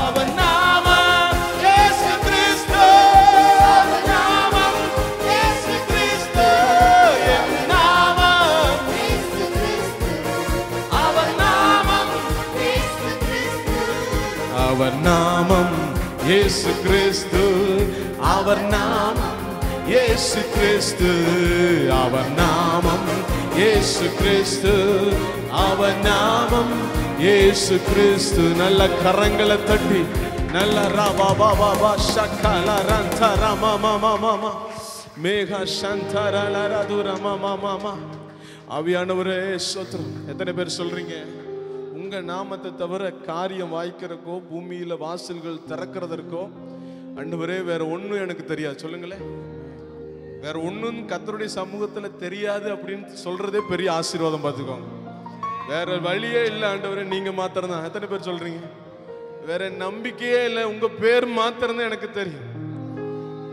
அவர் நாமம் இயேசு கிறிஸ்து, அவர் நாமம் இயேசு கிறிஸ்து, என் நாமம் இயேசு கிறிஸ்து, அவர் நாமம் இயேசு கிறிஸ்து, அவர் நாமம் இயேசு கிறிஸ்து, அவர் நாமம் இயேசு கிறிஸ்து, அவர் நாமம் இயேசு கிறிஸ்து, அவர் நாமம் இயேசு கிறிஸ்து. நல்ல கரங்களை தட்டி நல்ல ரவா பாபா பா ஷக்கல ரந்தர மம மம மேக சந்தர லரதுர மம மம. ஆவியானவரே ஸ்தோத்திரம். எத்தனை பேர் சொல்றீங்க, உங்க நாமத்தை தவிர காரியம் வாய்க்கிறக்கோ பூமியில வாசல்கள் திறக்கிறதற்கோ ஆண்டவரே வேற ஒண்ணும் எனக்கு தெரியாது? சொல்லுங்களேன். வேற ஒண்ணும் கர்த்தருடைய சமூகத்துல தெரியாது அப்படின்னு சொல்றதே பெரிய ஆசீர்வாதம். பார்த்துக்கோங்க, வேற வழியே இல்லை ஆண்டவரே, நீங்க மாத்திரம் தான். எத்தனை பேர் சொல்றீங்க? வேற நம்பிக்கையே இல்லை, உங்க பேர் மாத்திரம் தான் எனக்கு தெரியும்.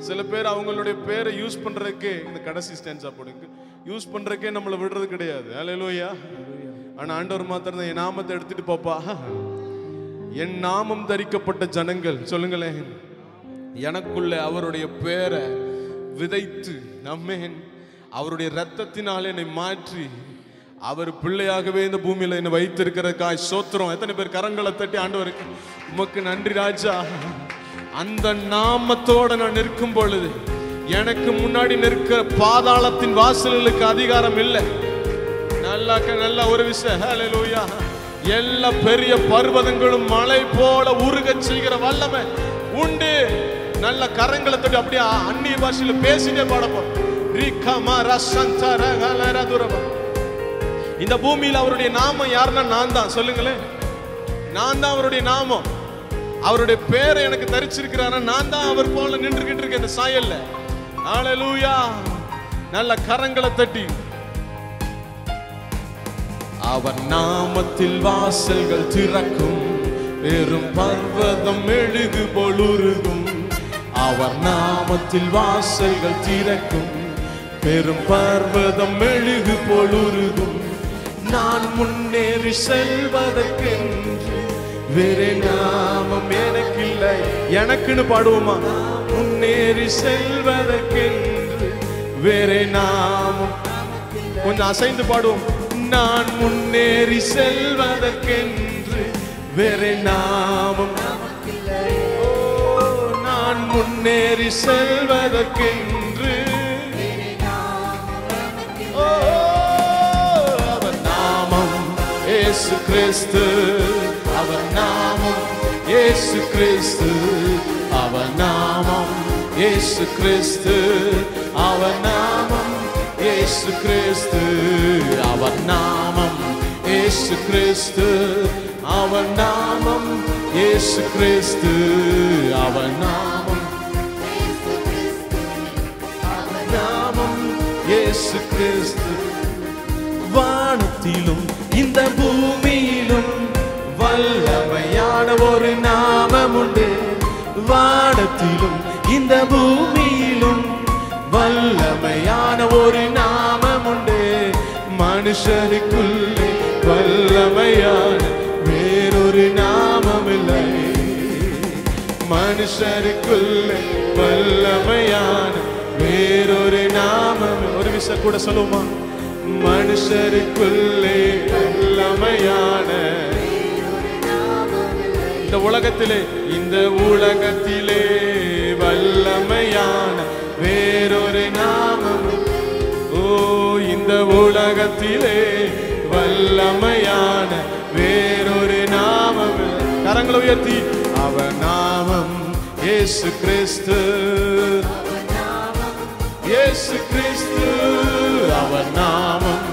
சில பேர் அவங்களுடைய பேரை யூஸ் பண்றதுக்கே, இந்த கடைசி ஸ்டான்ஸா போடுங்க, யூஸ் பண்றதுக்கே நம்மளை விடுறது கிடையாது. ஹல்லேலூயா. ஆனா ஆண்டவர் மாத்திரம் தான், என் நாமத்தை எடுத்துட்டு போப்பா. என் நாமம் தரிக்கப்பட்ட ஜனங்கள் சொல்லுங்களேன், எனக்குள்ள அவருடைய பேரை விதைத்து நம்மேன் அவருடைய இரத்தத்தினால் என்னை மாற்றி அவர் பிள்ளையாகவே இந்த பூமியில என்னை வைத்திருக்கிறதுக்காய் ஸ்தோத்திரம். எத்தனை பேர் கரங்களை தட்டி ஆண்டவருக்கு உமக்கு நன்றி ராஜா. அந்த நாமத்தோட நான் நிற்கும் பொழுது எனக்கு முன்னாடி நிற்கிற பாதாளத்தின் வாசல்களுக்கு அதிகாரம் இல்லை. நல்ல ஒரு விஷயம், ஹல்லேலூயா. எல்லா பெரிய பர்வதங்களும் மலை போல உருகச் செய்கிற வல்லமை உண்டு. நல்ல கரங்களை தட்டி அப்படியே அந்நிய பாஷையில பேசிட்டே பாடப்போம். இந்த பூமியில் அவருடைய நாமம் யாருன்னா நான் தான். சொல்லுங்களேன், நான் தான் அவருடைய நாமம். அவருடைய பேரை எனக்கு தரிச்சிருக்கிறார். நான் தான் அவர் போல நின்றுகிட்டு இருக்கேன் இந்த சாயல்ல. ஹல்லேலூயா. நல்ல கரங்களை தட்டி. அவர் நாமத்தில் வாசல்கள் திறக்கும், பெரும் பர்வதம் எழுது பொழுதும். அவர் நாமத்தில் வாசல்கள் திறக்கும், பெரும் பர்வதம் எழுது பொழுதும். நான் முன்னேறி செல்வதற்கென்று வேறு நாமம் எனக்கில்லை. எனக்குன்னு பாடுவோமா? முன்னேறி செல்வதற்கென்று வேறு நாமம். கொஞ்சம் அசைந்து பாடுவோம். நான் முன்னேறி செல்வதற்கென்று வேறு நாமம். நான் முன்னேறி செல்வதற்கென்று அவர் நாமம் இயேசு கிறிஸ்து. அவர் நாமம் இயேசு கிறிஸ்து. அவர் நாமம் இயேசு கிறிஸ்து. அவர் நாமம் இயேசு கிறிஸ்து. அவர் நாமம் இயேசு கிறிஸ்து. அவர் நாமம் இயேசு கிறிஸ்து. அவர் நாமம் நாமம் இயேசு கிறிஸ்து. வானத்திலும் இந்த பூமியிலும் வல்லமையான ஒரு நாமம் உண்டு. வானத்திலும் இந்த பூமியிலும் வல்லமையான ஒரு நாமம் உண்டு. மனுஷருக்குள்ளே வல்லமையான வேறொரு நாமம் இல்லை. மனுஷருக்குள்ளே வல்லமையான வேறொரு நாமம். ஒரு விஷயம் கூட சொல்லுமா? மனுஷருக்குள்ளே வல்லமையான இந்த உலகத்திலே வல்லமையான வேறொரு நாமம். ஓ, இந்த உலகத்திலே வல்லமையான வேறொரு நாமம். கரங்களை உயர்த்தி. அவர் நாமம் இயேசு கிறிஸ்து. இயேசு கிறிஸ்து. அவர் நாமம்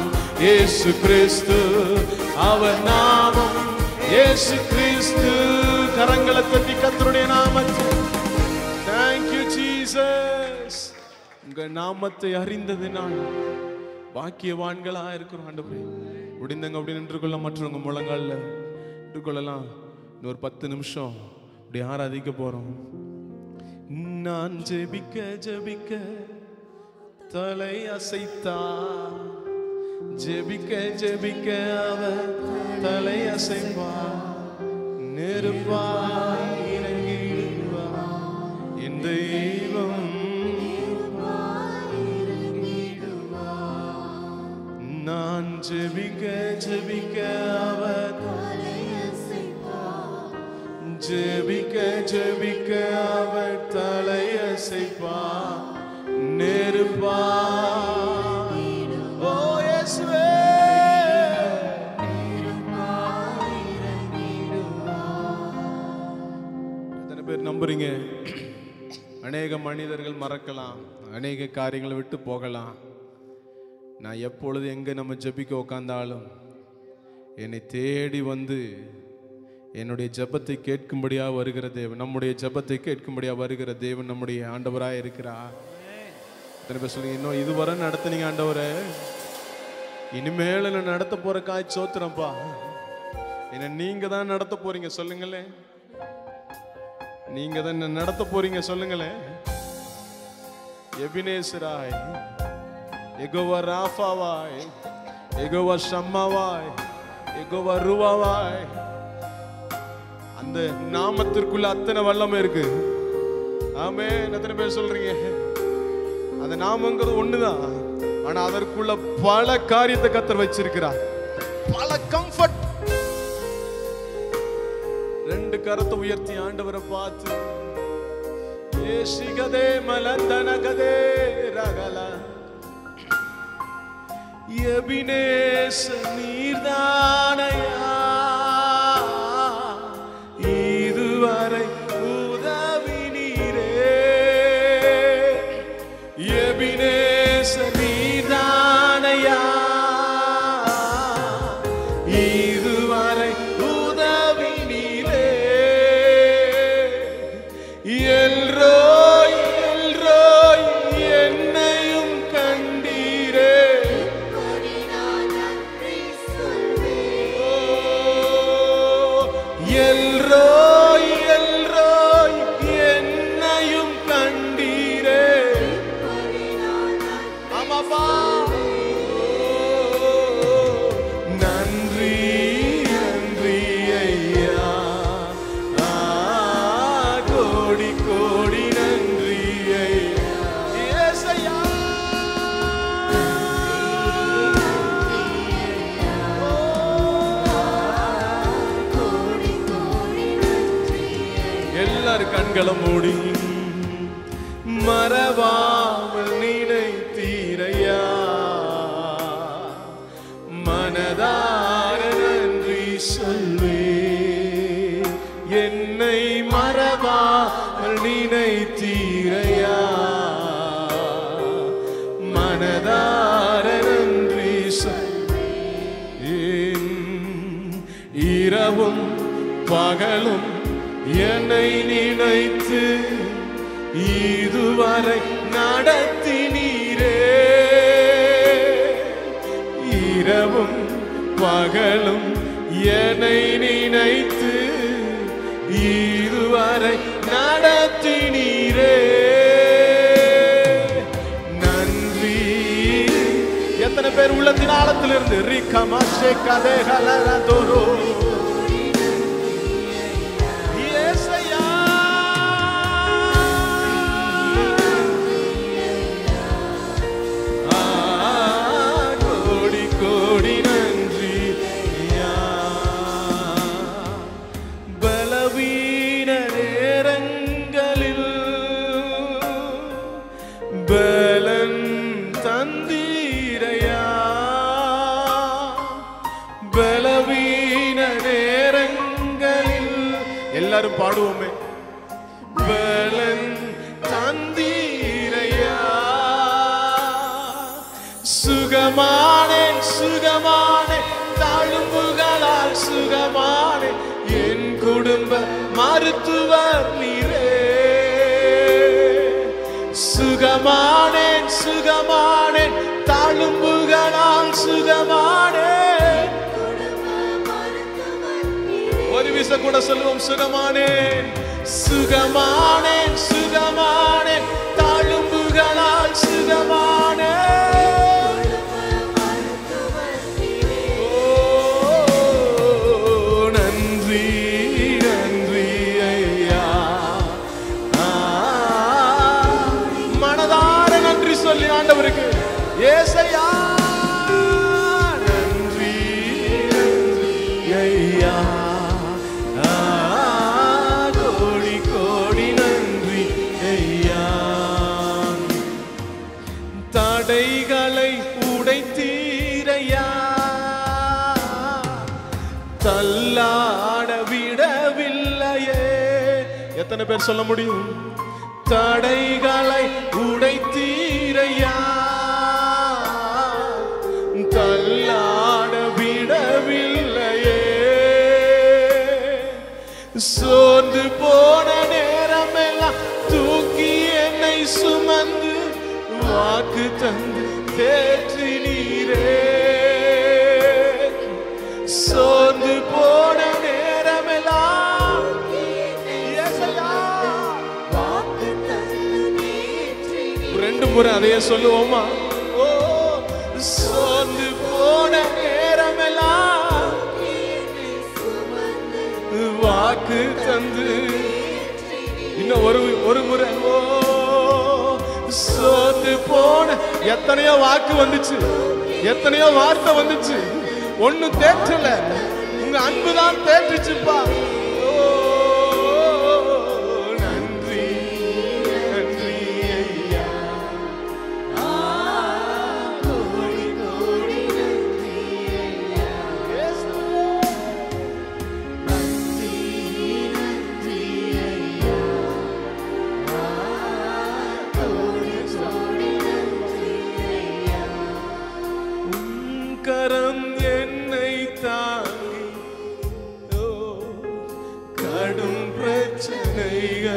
இயேசு கிறிஸ்து. அவர் நாமம் இயேசு கிறிஸ்து. கரங்களை தட்டி கர்த்தருடைய நாமத்தில் Thank you Jesus. உங்க நாமத்தை அறிந்ததினால் பாக்கியவான்களா இருக்கிறோம் ஆண்டவரே. முடிந்தங்க அப்படி நின்று கொள்ள, மற்றவங்க முழங்கால நின்று கொள்ளலாம். இன்னொரு 10 நிமிஷம் அப்படி ஆராதிக்க போறோம். நான் ஜெபிக்க ஜெபிக்க தலை அசைத்தா, ஜெபிக்க ஜெபிக்க அவர் தலை அசைப்பா. நெருப்பாய் இறங்கிடுவா என் தெய்வம். நான் ஜெபிக்க ஜெபிக்க அவர் ஜெபிக்க ஜெபிக்க அவர் தலை அசைப்பா. நெருப்பா. ஓ இயேசுவே. எத்தனை பேர் நம்புறீங்க? அநேக மனிதர்கள் மறக்கலாம், அநேக காரியங்களை விட்டு போகலாம். நான் எப்பொழுது எங்க நம்ம ஜெபிக்க உட்கார்ந்தாலும் என்னை தேடி வந்து என்னுடைய ஜெபத்தை கேட்கும்படியா வருகிற தேவன், நம்முடைய ஜெபத்தை கேட்கும்படியா வருகிற தேவன் நம்முடைய ஆண்டவராய் இருக்கிறார். எத்தனை பேர் சொல்லுங்க, இன்னும் இதுவரை நடத்துனீங்க ஆண்டவரே, இனிமேல நான் நடத்த போற காய் சோத்திரப்பா, என்ன நீங்க தான் நடத்த போறீங்க. சொல்லுங்களேன், நீங்க தான் நடத்த போறீங்க. சொல்லுங்களேன். எபினேசராய், யெகோவா ராஃபாவாய், யெகோவா ஷம்மாவாய், யெகோவா ரூவாவாய். அந்த நாமத்திற்குள்ள அத்தனை வல்லமை இருக்கு. ஆமென். எத்தனை பேர் சொல்றீங்க? அந்த நாமங்கிறது ஒண்ணுதான், ஆனா அதற்குள்ள பல காரியத்தை கர்த்தர் வச்சிருக்கிறார், பல கம்ஃபர்ட். ரெண்டு கரத்தை உயர்த்தி ஆண்டவரை பார்த்து, ஏசிகதே மலந்தனகதே ரகலா எபினேச நீர்தானையா, இதுவரை உதவி நீரே. எபினேச நீர்தானையா, இதுவரை உதவி நீரே. எல்ரோய் எல்ரோய் என்னையும் கண்டீரே. அப்பா நன்றி நன்றி ஐயா கோடி கோடி நன்றி ஐயா ஏசையா எல்லாரும் கண்களை மூடி மறவாமல் நினைத்தீரையா மனதார நன்றி சொல்வே என்னை மறவாமல் நினைத்தீரையா மனதார நன்றி சொல்வே இரவும் பகலும் என்னை நினைத்து இதுவரை நடத்தினீரே இரவும் பகலும் என்னை நினைத்து இதுவரை நடத்தினீரே நன்றி. எத்தனை பேர் உள்ளத்தின் ஆழத்திலிருந்து ரிகமாஷே கதேகலரதோரோ எல்லாரும் பாடுவோமே பலன் தந்தீரையா சுகமானே சுகமானே தழும்புகளால் சுகமானே என் குடும்ப மருத்துவர் நீரே சுகமானே சுகமானே தழும்புகளால் சுகமானே ஒரு விசை கூட சொல்லுவோம் சுகமானேன் சுகமானேன் சுகமானேன் தழும்புகளால் சுகமானே நன்றி நன்றி ஐயா மனதார நன்றி சொல்லி ஆண்டவருக்கு ஏசையா நன்றி நன்றி ஐயா தடைகளை உடைத்தீரையா தள்ளாட விடவில்லையே எத்தனை பேர் சொல்ல முடியும் தடைகளை உடைத்தீரையா தள்ளாட விடவில்லையே சோர்ந்து போன நேரமெல்லாம் தூக்கி என்னை சுமந்து வாக்கு தந்து தேற்றினீரே சோர்ந்து போன நேரமெல்லாம் ரெண்டு முறை அதையே சொல்லுவோமா ஓ சோர்ந்து போன நேரமெல்லாம் வாக்கு தந்து இன்னும் ஒரு முறை ஓ சோர்ந்து போன எத்தனையோ வாக்கு வந்துச்சு எத்தனையோ வார்த்தை வந்துச்சு ஒண்ணு தேற்றல உங்க அன்புதான் தேற்றுச்சுப்பா நன்றி நன்றி ஐயா கோடி கோடி நன்றி ஐயா நன்றி நன்றி ஐயா கரம் என்னை தாங்கி கடும் பிரச்சனைகளிலும்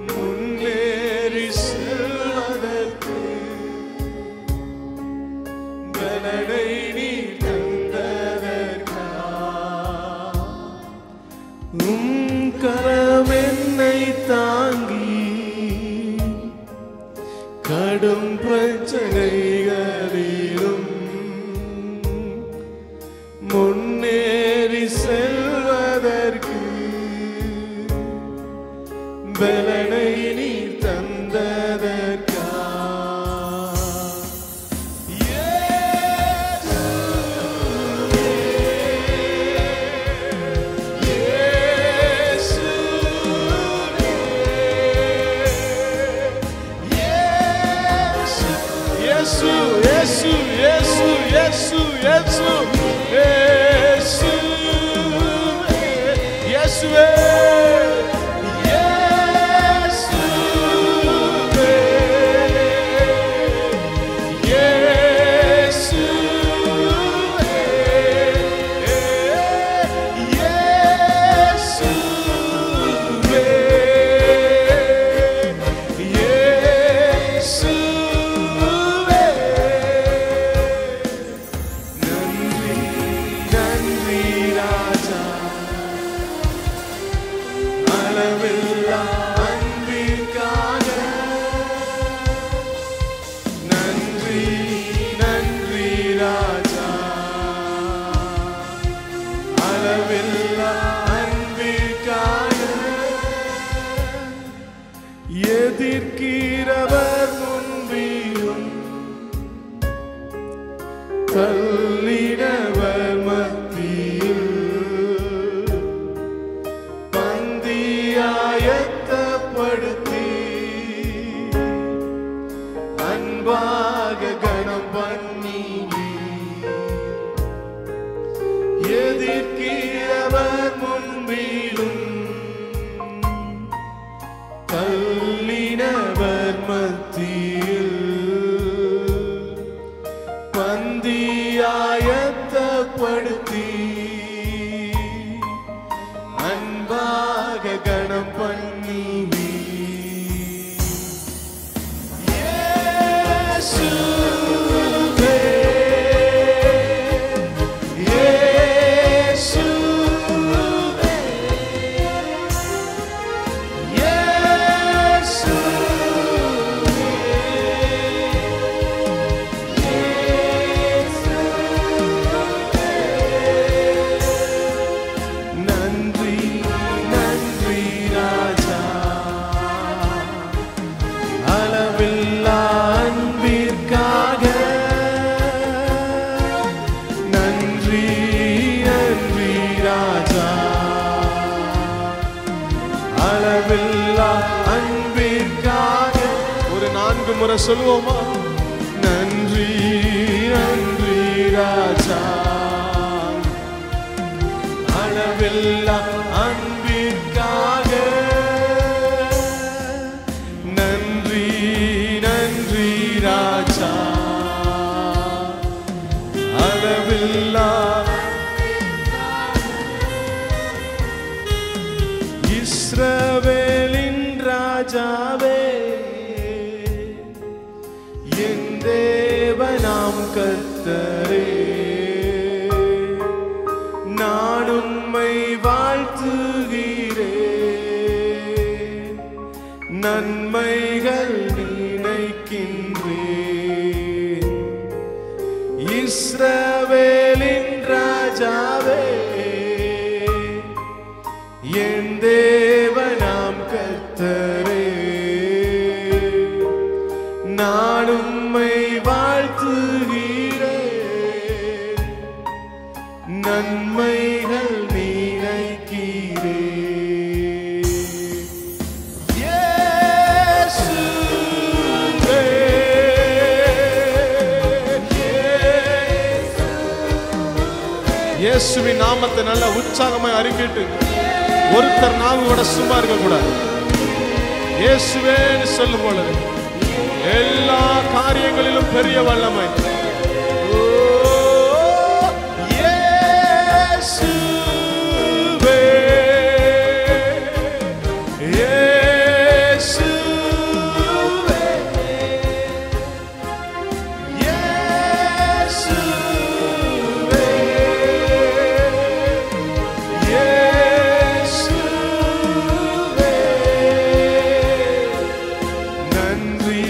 முன்னேறி செல்வதற்கு பலனை நீ தந்ததற்கா கரம் என்னை தாங்கி கடும் பிரச்சனைகளிலும் முன்னேறி செல்வதற்கு பலனை நீ தந்ததற்கா எதிர்க்கிறவர் முன்பிலும் தள்ளிடவர் மத்தியில் பந்தியாயத்தப்படுத்தி அன்பாக கணம் பண்ணி எதிர்க்கிறவர் முன்பிலும் தள்ளினவர் மத்தியில் பந்தியாயத்தப்படுத்தி அன்பாக கணம் பண்ணி முறை சொல்லுவோமா? நன்றி நன்றி ராஜா, அளவில்லா அன்பிற்காக நன்றி நன்றி ராஜா, அளவில்லா இஸ்ரவேலின் ராஜாவே, என் தேவனாம் கர்த்தரே, நான் உம்மை வாழ்த்துகிறேன், நன்மைகள் நினைக்கின்றேன். இஸ்ரவேலின் ராஜாவே, என் தேவனாம் கர்த்தரே, நான் உம்மை வாழ்த்துகிறேன், நன்மைகள் நினைக்கிறேன். இயேசுவின் நாமத்தை நல்ல உற்சாகமாய் அறிக்கிட்டு ஒருத்தர் நாவு விட சும்மா இருக்க கூடாது. இயேசுவேன்னு சொல்லும் பொழுது எல்லா காரியங்களிலும் பெரிய வல்லமை. நன்றி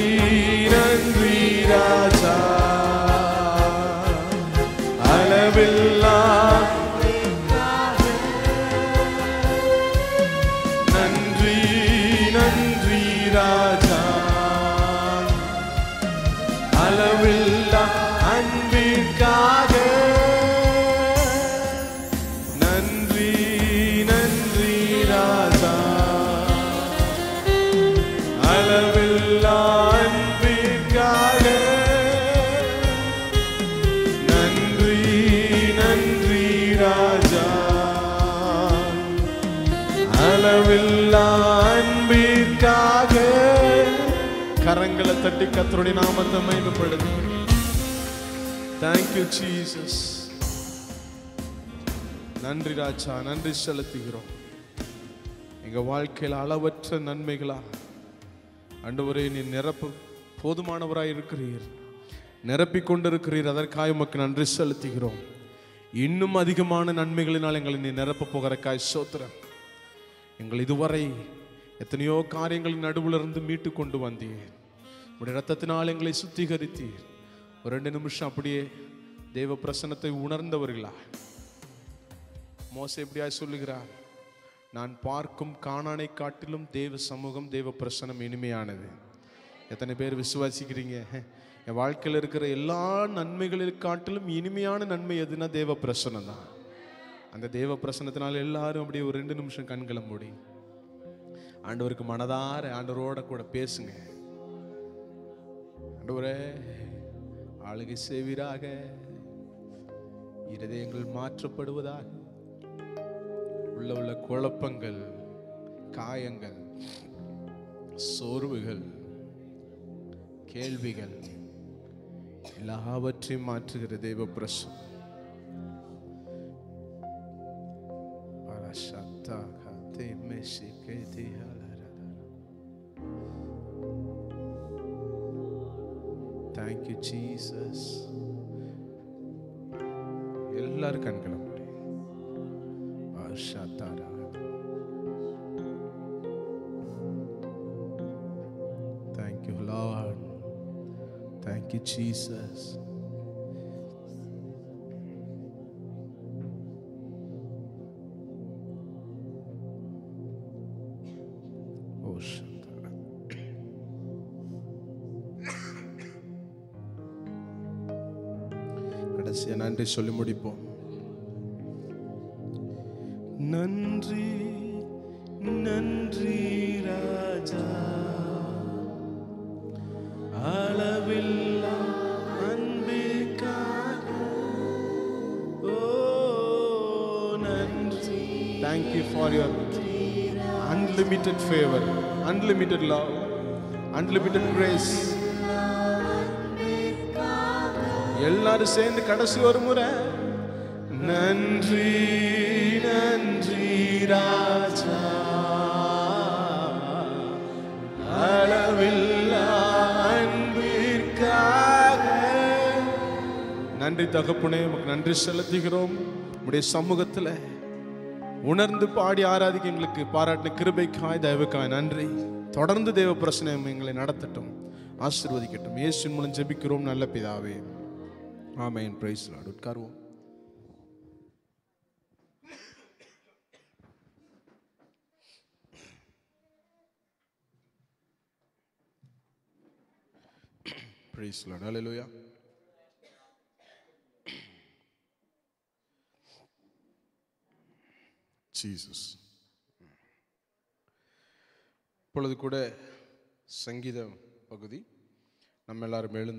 கரங்களை தட்டி கர்த்தருடைய நாமத்தை மகிமைப்படுத்து. Thank you Jesus. நன்றி ராஜா, நன்றி செலுத்துகிறோம். எங்க வாழ்க்கையில் அளவற்ற நன்மைகளா ஆண்டவரே நீ நிரப்ப போதுமானவராய் இருக்கிறீர், நிரப்பிக் கொண்டிருக்கிறீர். அதற்காக உமக்கு நன்றி செலுத்துகிறோம். இன்னும் அதிகமான நன்மைகளினால் எங்களை நீ நிரப்ப போகிறக்காய் ஸ்தோத்திரம். எங்கள் இதுவரை எத்தனையோ காரியங்களின் நடுவில் இருந்து மீட்டு கொண்டு வந்தீர். உடைய ரத்தத்தினால் எங்களை சுத்திகரித்தீர். ஒரு 2 நிமிஷம் அப்படியே தேவ பிரசன்னத்தை உணர்ந்தவர்களா? மோசே எப்படியா சொல்லுகிறார், நான் பார்க்கும் கானானை காட்டிலும் தேவ சமூகம் தேவ பிரசன்னம் இனிமையானது. எத்தனை பேர் விசுவாசிக்கிறீங்க? என் வாழ்க்கையில் இருக்கிற எல்லா நன்மைகளில் காட்டிலும் இனிமையான நன்மை எதுனா தேவ பிரசன்னம் தான். அந்த தேவ பிரசன்னத்தினால எல்லாரும் அப்படியே ஒரு 2 நிமிஷம் கண்களை மூடி ஆண்டவருக்கு மனதார ஆண்டவரோட கூட பேசுங்க. ஆண்டவரே, ஆளுகை செய்வீராக, இருதயங்கள் மாற்றப்படுவதாக, உள்ள குழப்பங்கள், காயங்கள், சோர்வுகள், கேள்விகள் எல்லாவற்றையும் மாற்றுகிற தேவ பிரசன்னம். Thank you Jesus. எல்லாரும் கண்களை மூடி. Thank you Lord. Thank you Jesus. கடைசியா நன்றி சொல்லி முடிப்போம். நன்றி நன்றி ராஜா, அளவில்லா அன்பிற்காக. ஓ நன்றி. Thank you for your unlimited favor, unlimited love, unlimited grace. எல்லாரும் சேர்ந்து கடைசி ஒரு முறை நன்றி நன்றி ராஜா, அளவில்லா அன்பிற்காக. நன்றி தகப்பனே, உமக்கு நன்றி செலுத்துகிறோம். உம்முடைய சமூகத்தில் உணர்ந்து பாடி ஆராதிக்க எங்களுக்கு பாராட்டின கிருபைக்காய் தயவுக்காய் நன்றி. தொடர்ந்து தேவ பிரசனம் எங்களை நடத்தட்டும், ஆசீர்வதிக்கட்டும். இயேசுவின் மூலம் ஜெபிக்கிறோம் நல்ல பிதாவே, ஆமென். Praise the lord. உட்காருவோம். Praise the lord. Hallelujah. Jesus. இப்பொழுது கூட சங்கீத பகுதி நம்ம எல்லாரும் எழுந்து